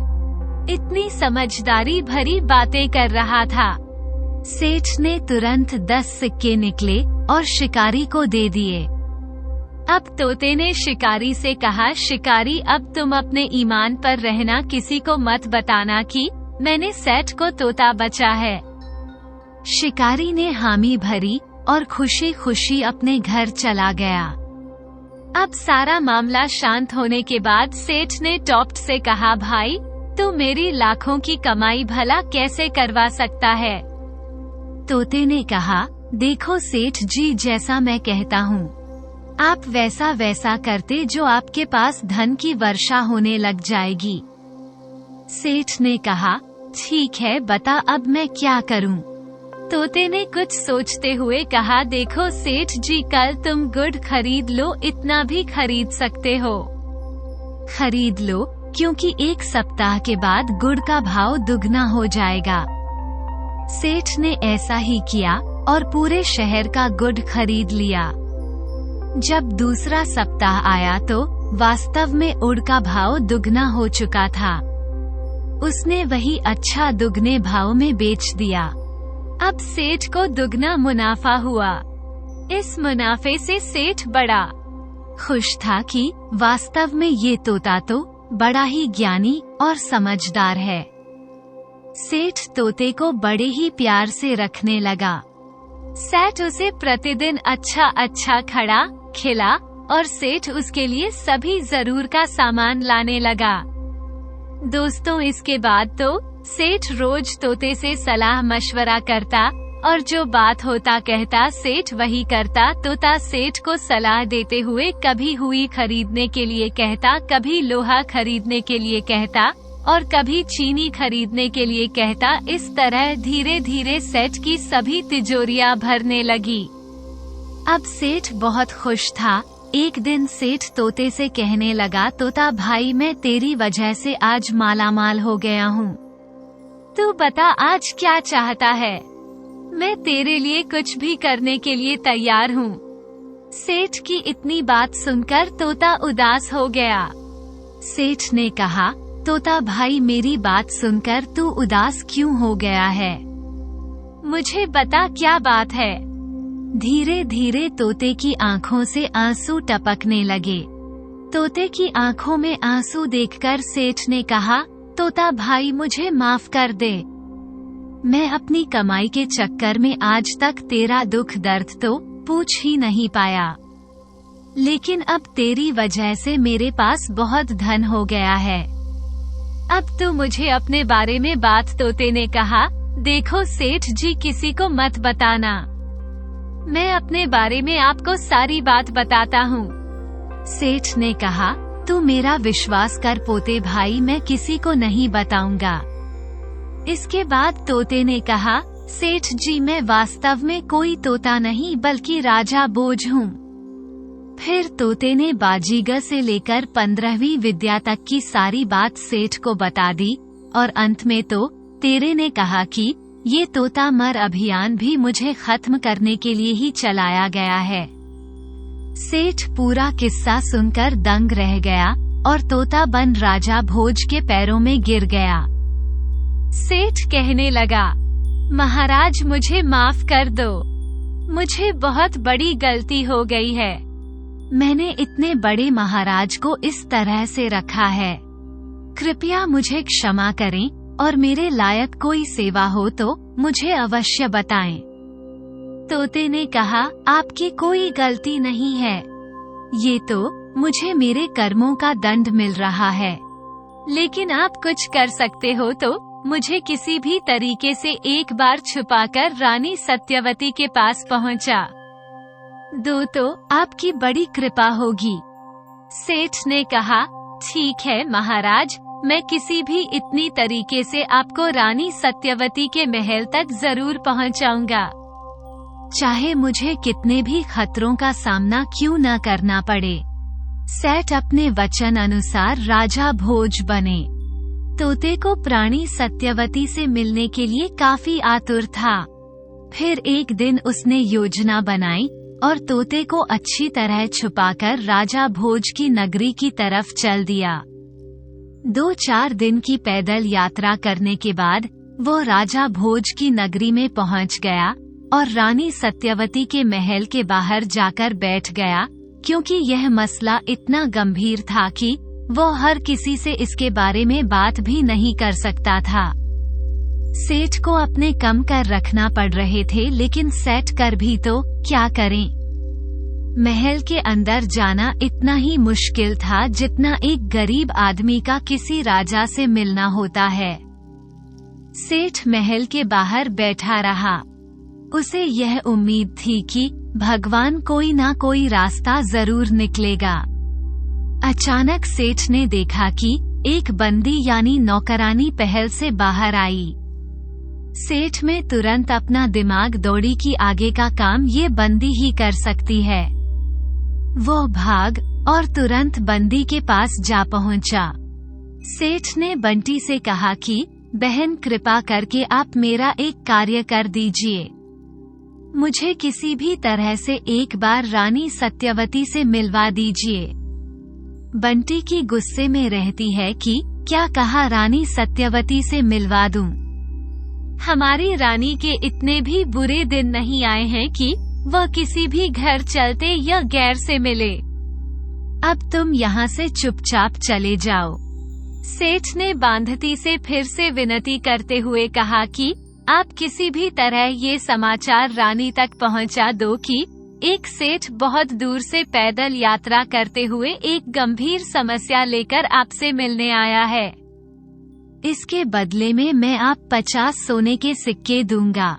इतनी समझदारी भरी बातें कर रहा था। सेठ ने तुरंत 10 सिक्के निकले और शिकारी को दे दिए। अब तोते ने शिकारी से कहा, शिकारी अब तुम अपने ईमान पर रहना, किसी को मत बताना कि मैंने सेठ को तोता बचा है। शिकारी ने हामी भरी और खुशी खुशी अपने घर चला गया। अब सारा मामला शांत होने के बाद सेठ ने टॉप्ट से कहा, भाई तू मेरी लाखों की कमाई भला कैसे करवा सकता है? तोते ने कहा, देखो सेठ जी जैसा मैं कहता हूँ आप वैसा वैसा करते जो आपके पास धन की वर्षा होने लग जाएगी। सेठ ने कहा, ठीक है बता अब मैं क्या करूं? तोते ने कुछ सोचते हुए कहा, देखो सेठ जी कल तुम गुड़ खरीद लो, इतना भी खरीद सकते हो। खरीद लो क्योंकि 1 सप्ताह के बाद गुड़ का भाव दुगना हो जाएगा। सेठ ने ऐसा ही किया और पूरे शहर का गुड़ खरीद लिया। जब दूसरा सप्ताह आया तो वास्तव में गुड़ का भाव दुगना हो चुका था। उसने वही अच्छा दुगने भाव में बेच दिया। अब सेठ को दुगना मुनाफा हुआ। इस मुनाफे से सेठ बड़ा खुश था कि वास्तव में ये तोता तो बड़ा ही ज्ञानी और समझदार है। सेठ तोते को बड़े ही प्यार से रखने लगा। सेठ उसे प्रतिदिन अच्छा अच्छा खड़ा, खिला और सेठ उसके लिए सभी जरूर का सामान लाने लगा। दोस्तों, इसके बाद तो सेठ रोज तोते से सलाह मशवरा करता और जो बात होता कहता सेठ वही करता। तोता सेठ को सलाह देते हुए कभी हुई खरीदने के लिए कहता, कभी लोहा खरीदने के लिए कहता और कभी चीनी खरीदने के लिए कहता। इस तरह धीरे धीरे सेठ की सभी तिजोरियां भरने लगी। अब सेठ बहुत खुश था। एक दिन सेठ तोते से कहने लगा, तोता भाई, मैं तेरी वजह से आज मालामाल हो गया हूँ। तू बता आज क्या चाहता है, मैं तेरे लिए कुछ भी करने के लिए तैयार हूँ। सेठ की इतनी बात सुनकर तोता उदास हो गया। सेठ ने कहा, तोता भाई, मेरी बात सुनकर तू उदास क्यों हो गया है? मुझे बता क्या बात है। धीरे धीरे तोते की आंखों से आंसू टपकने लगे। तोते की आंखों में आंसू देखकर सेठ ने कहा, तोता भाई, मुझे माफ कर दे। मैं अपनी कमाई के चक्कर में आज तक तेरा दुख दर्द तो पूछ ही नहीं पाया, लेकिन अब तेरी वजह से मेरे पास बहुत धन हो गया है। अब तू मुझे अपने बारे में बात। तोते ने कहा, देखो सेठ जी, किसी को मत बताना, मैं अपने बारे में आपको सारी बात बताता हूँ। सेठ ने कहा, तू मेरा विश्वास कर पोते भाई, मैं किसी को नहीं बताऊंगा। इसके बाद तोते ने कहा, सेठ जी, मैं वास्तव में कोई तोता नहीं बल्कि राजा भोज हूँ। फिर तोते ने बाजीगर से लेकर 15वीं विद्या तक की सारी बात सेठ को बता दी और अंत में तो तेरे ने कहा कि ये तोता मर अभियान भी मुझे खत्म करने के लिए ही चलाया गया है। सेठ पूरा किस्सा सुनकर दंग रह गया और तोता बन राजा भोज के पैरों में गिर गया। सेठ कहने लगा, महाराज, मुझे माफ कर दो, मुझे बहुत बड़ी गलती हो गई है। मैंने इतने बड़े महाराज को इस तरह से रखा है। कृपया मुझे क्षमा करें और मेरे लायक कोई सेवा हो तो मुझे अवश्य बताएं। तोते ने कहा, आपकी कोई गलती नहीं है, ये तो मुझे मेरे कर्मों का दंड मिल रहा है, लेकिन आप कुछ कर सकते हो तो मुझे किसी भी तरीके से एक बार छुपाकर रानी सत्यवती के पास पहुंचा दो तो आपकी बड़ी कृपा होगी। सेठ ने कहा, ठीक है महाराज, मैं किसी भी इतनी तरीके से आपको रानी सत्यवती के महल तक जरूर पहुंचाऊंगा, चाहे मुझे कितने भी खतरों का सामना क्यों न करना पड़े। सेठ अपने वचन अनुसार राजा भोज बने। तोते को प्राणी सत्यवती से मिलने के लिए काफी आतुर था। फिर एक दिन उसने योजना बनाई और तोते को अच्छी तरह छुपाकर राजा भोज की नगरी की तरफ चल दिया। 2-4 दिन की पैदल यात्रा करने के बाद वो राजा भोज की नगरी में पहुंच गया और रानी सत्यवती के महल के बाहर जाकर बैठ गया, क्योंकि यह मसला इतना गंभीर था कि वो हर किसी से इसके बारे में बात भी नहीं कर सकता था। सेठ को अपने कम कर रखना पड़ रहे थे, लेकिन सेठ कर भी तो क्या करें। महल के अंदर जाना इतना ही मुश्किल था जितना एक गरीब आदमी का किसी राजा से मिलना होता है। सेठ महल के बाहर बैठा रहा। उसे यह उम्मीद थी कि भगवान कोई ना कोई रास्ता जरूर निकलेगा। अचानक सेठ ने देखा कि एक बंदी यानी नौकरानी पहल से बाहर आई। सेठ में तुरंत अपना दिमाग दौड़ी कि आगे का काम ये बंदी ही कर सकती है। वो भाग और तुरंत बंदी के पास जा पहुंचा। सेठ ने बंटी से कहा कि बहन, कृपा करके आप मेरा एक कार्य कर दीजिए, मुझे किसी भी तरह से एक बार रानी सत्यवती से मिलवा दीजिए। बंटी की गुस्से में रहती है कि क्या कहा रानी सत्यवती से मिलवा दूं? हमारी रानी के इतने भी बुरे दिन नहीं आए हैं कि वह किसी भी घर चलते या गैर से मिले। अब तुम यहाँ से चुपचाप चले जाओ। सेठ ने बांधती से फिर से विनती करते हुए कहा कि आप किसी भी तरह ये समाचार रानी तक पहुँचा दो कि एक सेठ बहुत दूर से पैदल यात्रा करते हुए एक गंभीर समस्या लेकर आपसे मिलने आया है। इसके बदले में मैं आप 50 सोने के सिक्के दूंगा।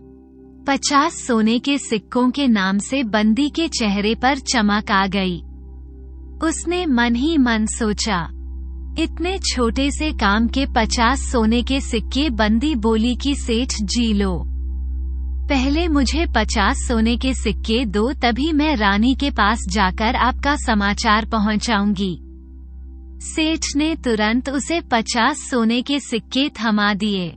50 सोने के सिक्कों के नाम से बंदी के चेहरे पर चमक आ गई। उसने मन ही मन सोचा, इतने छोटे से काम के 50 सोने के सिक्के। बंदी बोली कि सेठ जी लो, पहले मुझे 50 सोने के सिक्के दो, तभी मैं रानी के पास जाकर आपका समाचार पहुंचाऊंगी। सेठ ने तुरंत उसे 50 सोने के सिक्के थमा दिए।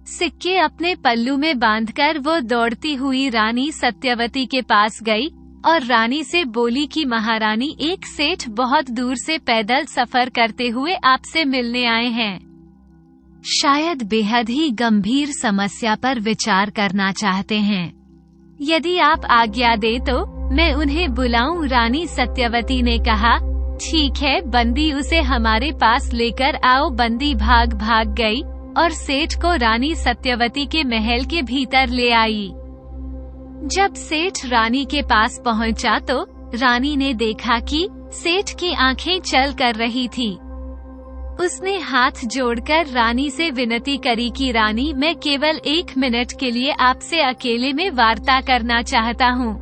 सिक्के अपने पल्लू में बांधकर वो दौड़ती हुई रानी सत्यवती के पास गई और रानी से बोली कि महारानी, एक सेठ बहुत दूर से पैदल सफर करते हुए आपसे मिलने आए हैं। शायद बेहद ही गंभीर समस्या पर विचार करना चाहते हैं। यदि आप आज्ञा दे तो मैं उन्हें बुलाऊं। रानी सत्यवती ने कहा, ठीक है बंदी, उसे हमारे पास लेकर आओ। बंदी भाग गई और सेठ को रानी सत्यवती के महल के भीतर ले आई। जब सेठ रानी के पास पहुंचा तो रानी ने देखा कि सेठ की आंखें चल कर रही थी। उसने हाथ जोड़कर रानी से विनती करी कि रानी, मैं केवल 1 मिनट के लिए आपसे अकेले में वार्ता करना चाहता हूँ।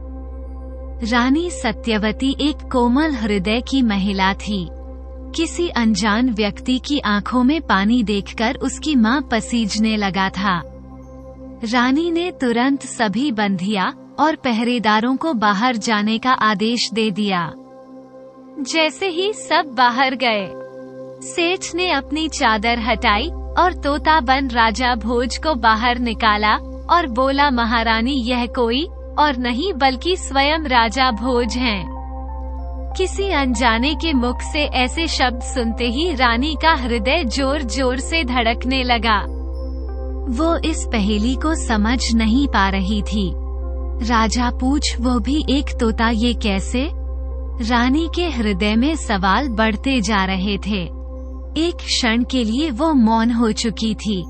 रानी सत्यवती एक कोमल हृदय की महिला थी। किसी अनजान व्यक्ति की आंखों में पानी देखकर उसकी मां पसीजने लगा था। रानी ने तुरंत सभी बंदियां और पहरेदारों को बाहर जाने का आदेश दे दिया। जैसे ही सब बाहर गए, सेठ ने अपनी चादर हटाई और तोताबन राजा भोज को बाहर निकाला और बोला, महारानी, यह कोई और नहीं बल्कि स्वयं राजा भोज हैं। किसी अनजाने के मुख से ऐसे शब्द सुनते ही रानी का हृदय जोर जोर से धड़कने लगा। वो इस पहेली को समझ नहीं पा रही थी। राजा पूछ, वो भी एक तोता, ये कैसे? रानी के हृदय में सवाल बढ़ते जा रहे थे। एक क्षण के लिए वो मौन हो चुकी थी।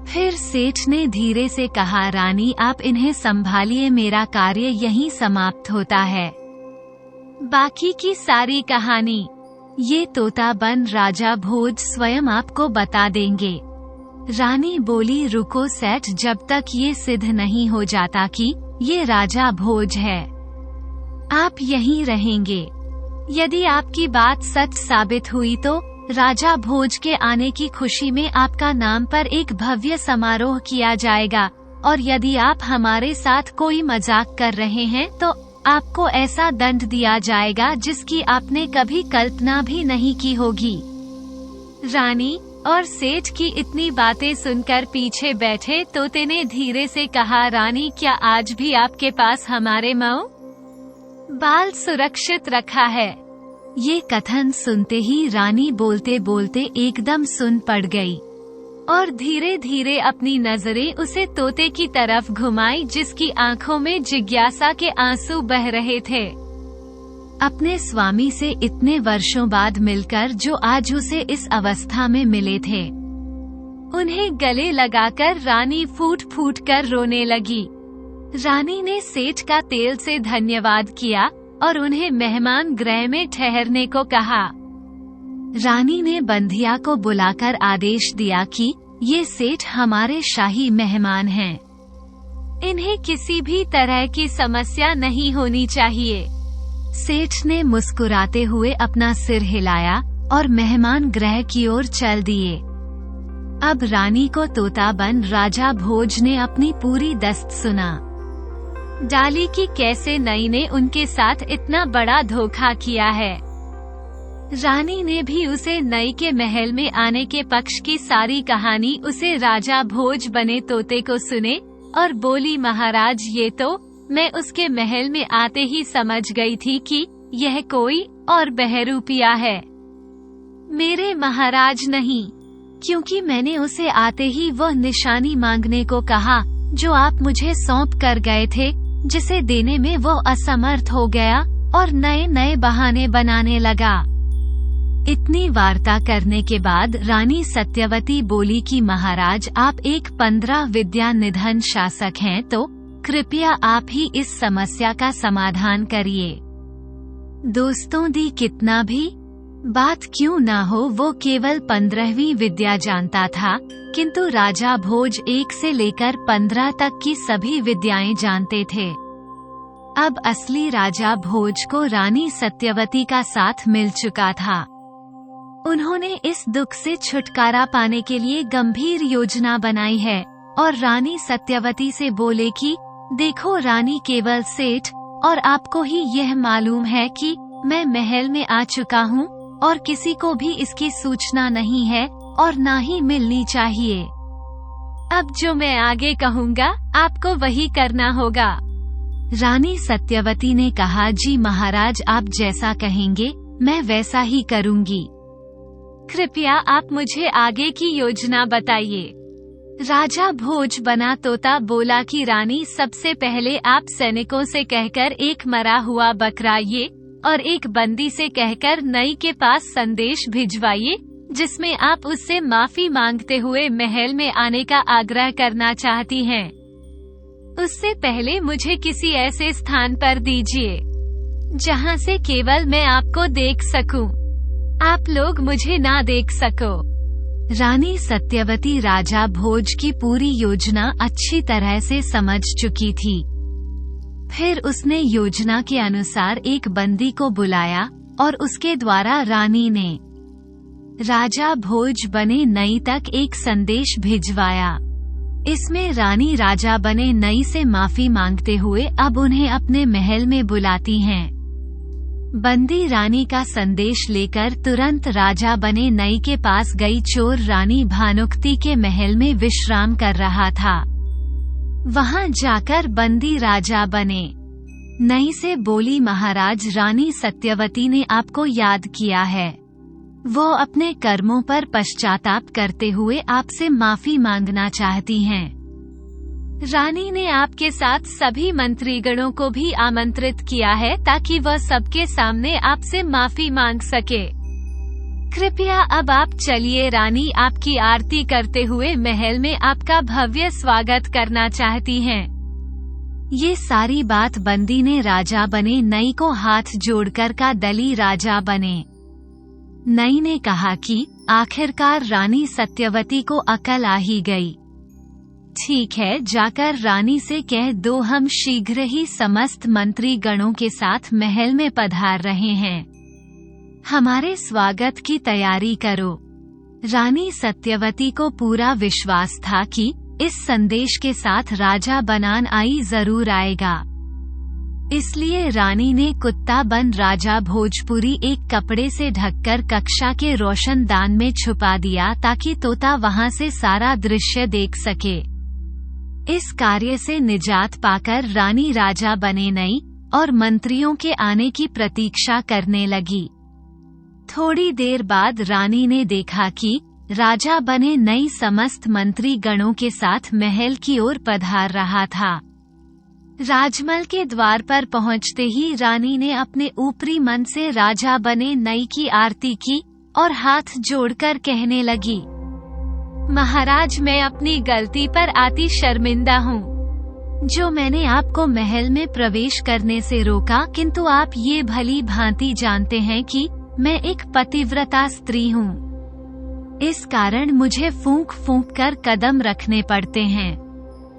फिर सेठ ने धीरे से कहा, रानी आप इन्हें संभालिए, मेरा कार्य यहीं समाप्त होता है। बाकी की सारी कहानी ये तोताबन राजा भोज स्वयं आपको बता देंगे। रानी बोली, रुको सेठ, जब तक ये सिद्ध नहीं हो जाता कि ये राजा भोज है, आप यहीं रहेंगे। यदि आपकी बात सच साबित हुई तो राजा भोज के आने की खुशी में आपका नाम पर एक भव्य समारोह किया जाएगा, और यदि आप हमारे साथ कोई मजाक कर रहे हैं तो आपको ऐसा दंड दिया जाएगा जिसकी आपने कभी कल्पना भी नहीं की होगी। रानी और सेठ की इतनी बातें सुनकर पीछे बैठे तोते ने धीरे से कहा, रानी, क्या आज भी आपके पास हमारे बाल सुरक्षित रखा है? ये कथन सुनते ही रानी बोलते बोलते एकदम सुन पड़ गई और धीरे धीरे अपनी नजरें उसे तोते की तरफ घुमाई जिसकी आंखों में जिज्ञासा के आंसू बह रहे थे। अपने स्वामी से इतने वर्षों बाद मिलकर जो आज उसे इस अवस्था में मिले थे, उन्हें गले लगाकर रानी फूट फूट कर रोने लगी। रानी ने सेठ का तेल से धन्यवाद किया और उन्हें मेहमान गृह में ठहरने को कहा। रानी ने बंधिया को बुलाकर आदेश दिया कि ये सेठ हमारे शाही मेहमान हैं। इन्हें किसी भी तरह की समस्या नहीं होनी चाहिए। सेठ ने मुस्कुराते हुए अपना सिर हिलाया और मेहमान गृह की ओर चल दिए। अब रानी को तोताबन राजा भोज ने अपनी पूरी दस्त सुना डाली कि कैसे नई ने उनके साथ इतना बड़ा धोखा किया है। रानी ने भी उसे नई के महल में आने के पक्ष की सारी कहानी उसे राजा भोज बने तोते को सुने और बोली, महाराज, ये तो मैं उसके महल में आते ही समझ गई थी कि यह कोई और बहरूपिया है, मेरे महाराज नहीं, क्योंकि मैंने उसे आते ही वह निशानी मांगने को कहा जो आप मुझे सौंप कर गए थे, जिसे देने में वो असमर्थ हो गया और नए नए बहाने बनाने लगा। इतनी वार्ता करने के बाद रानी सत्यवती बोली कि महाराज, आप एक 15 विद्या निधन शासक हैं, तो कृपया आप ही इस समस्या का समाधान करिए। दोस्तों, दी कितना भी बात क्यों ना हो, वो केवल 15वीं विद्या जानता था, किंतु राजा भोज 1 से लेकर 15 तक की सभी विद्याएं जानते थे। अब असली राजा भोज को रानी सत्यवती का साथ मिल चुका था। उन्होंने इस दुख से छुटकारा पाने के लिए गंभीर योजना बनाई है और रानी सत्यवती से बोले कि देखो रानी केवल सेठ, और आपको ही यह मालूम है कि मैं महल में आ चुका हूँ और किसी को भी इसकी सूचना नहीं है और ना ही मिलनी चाहिए। अब जो मैं आगे कहूँगा आपको वही करना होगा। रानी सत्यवती ने कहा, जी महाराज, आप जैसा कहेंगे मैं वैसा ही करूँगी। कृपया आप मुझे आगे की योजना बताइए। राजा भोज बना तोता बोला कि रानी, सबसे पहले आप सैनिकों से कहकर एक मरा हुआ बकराइए और एक बंदी से कहकर नई के पास संदेश भिजवाइए, जिसमें आप उससे माफी मांगते हुए महल में आने का आग्रह करना चाहती हैं। उससे पहले मुझे किसी ऐसे स्थान पर दीजिए जहां से केवल मैं आपको देख सकूं, आप लोग मुझे ना देख सको। रानी सत्यवती राजा भोज की पूरी योजना अच्छी तरह से समझ चुकी थी। फिर उसने योजना के अनुसार एक बंदी को बुलाया और उसके द्वारा रानी ने राजा भोज बने नई तक एक संदेश भिजवाया। इसमें रानी राजा बने नई से माफी मांगते हुए अब उन्हें अपने महल में बुलाती हैं। बंदी रानी का संदेश लेकर तुरंत राजा बने नई के पास गई। चोर रानी भानुक्ति के महल में विश्राम कर रहा था। वहां जाकर बंदी राजा बने नई से बोली, महाराज, रानी सत्यवती ने आपको याद किया है। वो अपने कर्मों पर पश्चाताप करते हुए आपसे माफी मांगना चाहती हैं। रानी ने आपके साथ सभी मंत्रीगणों को भी आमंत्रित किया है ताकि वह सबके सामने आपसे माफी मांग सके। कृपया अब आप चलिए, रानी आपकी आरती करते हुए महल में आपका भव्य स्वागत करना चाहती हैं। ये सारी बात बंदी ने राजा बने नई को हाथ जोड़कर का दली राजा बने नई ने कहा कि आखिरकार रानी सत्यवती को अकल आ ही गई। ठीक है, जाकर रानी से कह दो हम शीघ्र ही समस्त मंत्री गणों के साथ महल में पधार रहे हैं। हमारे स्वागत की तैयारी करो। रानी सत्यवती को पूरा विश्वास था कि इस संदेश के साथ राजा बनान आई जरूर आएगा। इसलिए रानी ने कुत्ता बन राजा भोजपुरी एक कपड़े से ढककर कक्षा के रोशनदान में छुपा दिया ताकि तोता वहां से सारा दृश्य देख सके। इस कार्य से निजात पाकर रानी राजा बने नई और मंत्रियों के आने की प्रतीक्षा करने लगी। थोड़ी देर बाद रानी ने देखा कि राजा बने नई समस्त मंत्री गणों के साथ महल की ओर पधार रहा था। राजमहल के द्वार पर पहुंचते ही रानी ने अपने ऊपरी मन से राजा बने नई की आरती की और हाथ जोड़कर कहने लगी, महाराज, मैं अपनी गलती पर अति शर्मिंदा हूँ जो मैंने आपको महल में प्रवेश करने से रोका, किंतु आप ये भली भांति जानते हैं कि मैं एक पतिव्रता स्त्री हूँ। इस कारण मुझे फूंक फूंक कर कदम रखने पड़ते हैं।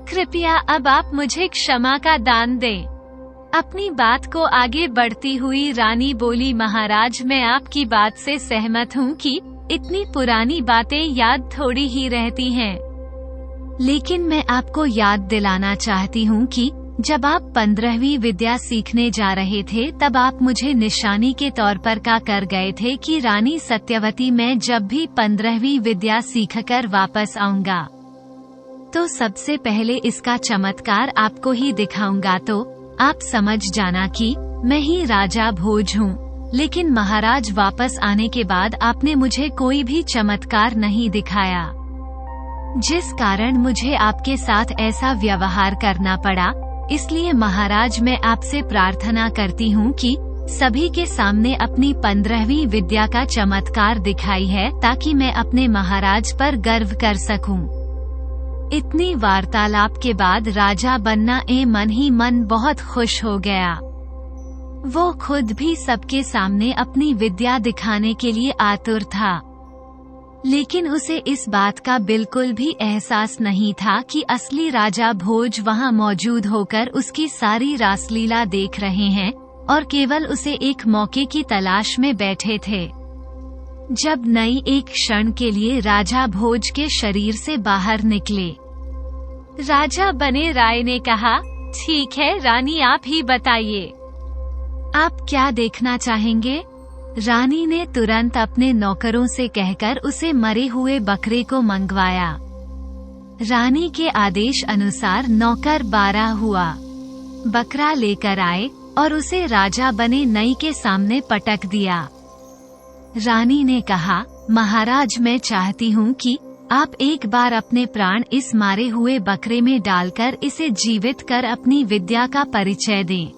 कृपया अब आप मुझे क्षमा का दान दें। अपनी बात को आगे बढ़ती हुई रानी बोली, महाराज, मैं आपकी बात से सहमत हूँ कि इतनी पुरानी बातें याद थोड़ी ही रहती हैं। लेकिन मैं आपको याद दिलाना चाहती हूँ कि जब आप 15वीं विद्या सीखने जा रहे थे तब आप मुझे निशानी के तौर पर क्या कर गए थे कि रानी सत्यवती, मैं जब भी 15वीं विद्या सीखकर वापस आऊंगा तो सबसे पहले इसका चमत्कार आपको ही दिखाऊंगा, तो आप समझ जाना कि मैं ही राजा भोज हूँ। लेकिन महाराज, वापस आने के बाद आपने मुझे कोई भी चमत्कार नहीं दिखाया, जिस कारण मुझे आपके साथ ऐसा व्यवहार करना पड़ा। इसलिए महाराज, मैं आपसे प्रार्थना करती हूँ कि सभी के सामने अपनी 15वीं विद्या का चमत्कार दिखाई है ताकि मैं अपने महाराज पर गर्व कर सकूं। इतनी वार्तालाप के बाद राजा बन्ना मन ही मन बहुत खुश हो गया। वो खुद भी सबके सामने अपनी विद्या दिखाने के लिए आतुर था, लेकिन उसे इस बात का बिल्कुल भी एहसास नहीं था कि असली राजा भोज वहां मौजूद होकर उसकी सारी रासलीला देख रहे हैं और केवल उसे एक मौके की तलाश में बैठे थे। जब नई एक क्षण के लिए राजा भोज के शरीर से बाहर निकले, राजा बने राय ने कहा, ठीक है रानी, आप ही बताइए, आप क्या देखना चाहेंगे? रानी ने तुरंत अपने नौकरों से कहकर उसे मरे हुए बकरे को मंगवाया। रानी के आदेश अनुसार नौकर 12 हुआ, बकरा लेकर आए और उसे राजा बने नई के सामने पटक दिया। रानी ने कहा, महाराज, मैं चाहती हूँ कि आप एक बार अपने प्राण इस मारे हुए बकरे में डालकर इसे जीवित कर अपनी विद्या का परिचय दें।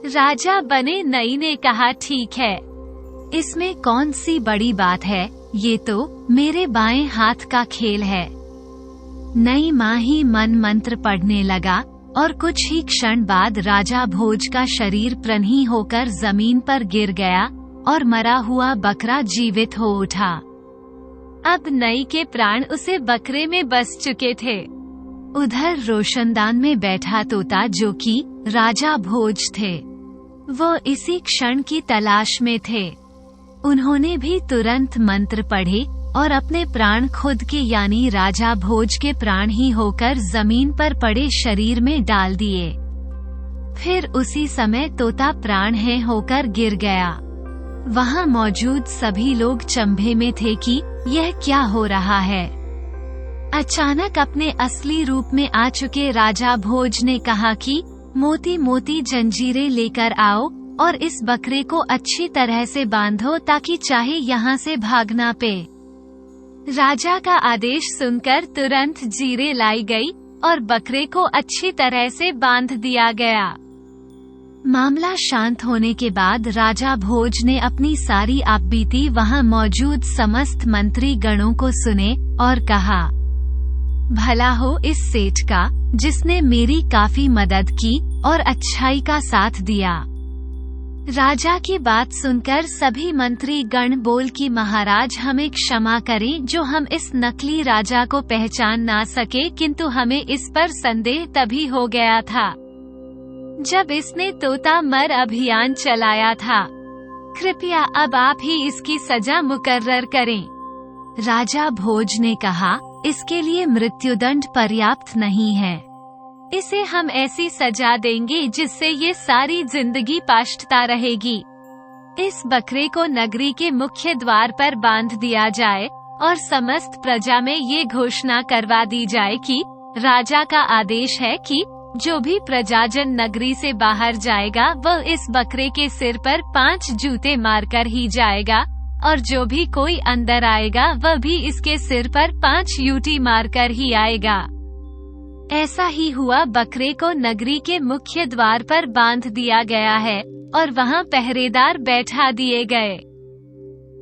राजा बने नई ने कहा, ठीक है, इसमें कौन सी बड़ी बात है, ये तो मेरे बाएं हाथ का खेल है। नई माँ ही मन मंत्र पढ़ने लगा और कुछ ही क्षण बाद राजा भोज का शरीर प्रन्ही होकर जमीन पर गिर गया और मरा हुआ बकरा जीवित हो उठा। अब नई के प्राण उसे बकरे में बस चुके थे। उधर रोशनदान में बैठा तोता, जो कि राजा भोज थे, वो इसी क्षण की तलाश में थे। उन्होंने भी तुरंत मंत्र पढ़े और अपने प्राण खुद के यानी राजा भोज के प्राण ही होकर जमीन पर पड़े शरीर में डाल दिए। फिर उसी समय तोता प्राण है होकर गिर गया। वहां मौजूद सभी लोग चंभे में थे कि यह क्या हो रहा है। अचानक अपने असली रूप में आ चुके राजा भोज ने कहा कि मोती मोती जंजीरें लेकर आओ और इस बकरे को अच्छी तरह से बांधो ताकि चाहे यहाँ से भागना पे। राजा का आदेश सुनकर तुरंत जीरे लाई गई और बकरे को अच्छी तरह से बांध दिया गया। मामला शांत होने के बाद राजा भोज ने अपनी सारी आपबीती वहां मौजूद समस्त मंत्री गणों को सुने और कहा, भला हो इस सेठ का जिसने मेरी काफी मदद की और अच्छाई का साथ दिया। राजा की बात सुनकर सभी मंत्री गण बोल कि महाराज, हमें क्षमा करें जो हम इस नकली राजा को पहचान ना सके, किंतु हमें इस पर संदेह तभी हो गया था जब इसने तोता मर अभियान चलाया था। कृपया अब आप ही इसकी सजा मुकर्रर करें। राजा भोज ने कहा, इसके लिए मृत्युदंड पर्याप्त नहीं है, इसे हम ऐसी सजा देंगे जिससे ये सारी जिंदगी पछता रहेगी। इस बकरे को नगरी के मुख्य द्वार पर बांध दिया जाए और समस्त प्रजा में ये घोषणा करवा दी जाए कि राजा का आदेश है कि जो भी प्रजाजन नगरी से बाहर जाएगा वह इस बकरे के सिर पर 5 जूते मारकर ही जाएगा और जो भी कोई अंदर आएगा वह भी इसके सिर पर 5 यूटी मारकर ही आएगा। ऐसा ही हुआ। बकरे को नगरी के मुख्य द्वार पर बांध दिया गया है और वहां पहरेदार बैठा दिए गए।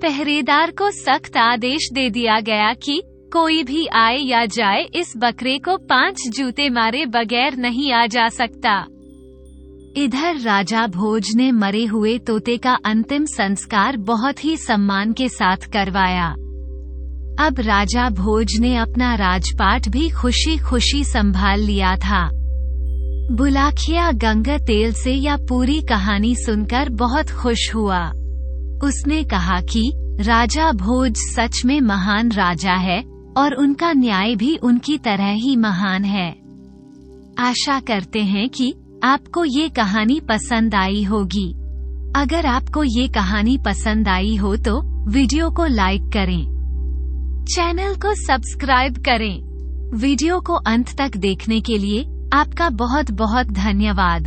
पहरेदार को सख्त आदेश दे दिया गया कि कोई भी आए या जाए इस बकरे को 5 जूते मारे बगैर नहीं आ जा सकता। इधर राजा भोज ने मरे हुए तोते का अंतिम संस्कार बहुत ही सम्मान के साथ करवाया। अब राजा भोज ने अपना राजपाट भी खुशी खुशी संभाल लिया था। बुलाखिया गंगा तेल से यह पूरी कहानी सुनकर बहुत खुश हुआ। उसने कहा कि राजा भोज सच में महान राजा है और उनका न्याय भी उनकी तरह ही महान है। आशा करते हैं कि आपको ये कहानी पसंद आई होगी। अगर आपको ये कहानी पसंद आई हो तो वीडियो को लाइक करें, चैनल को सब्सक्राइब करें। वीडियो को अंत तक देखने के लिए आपका बहुत बहुत धन्यवाद।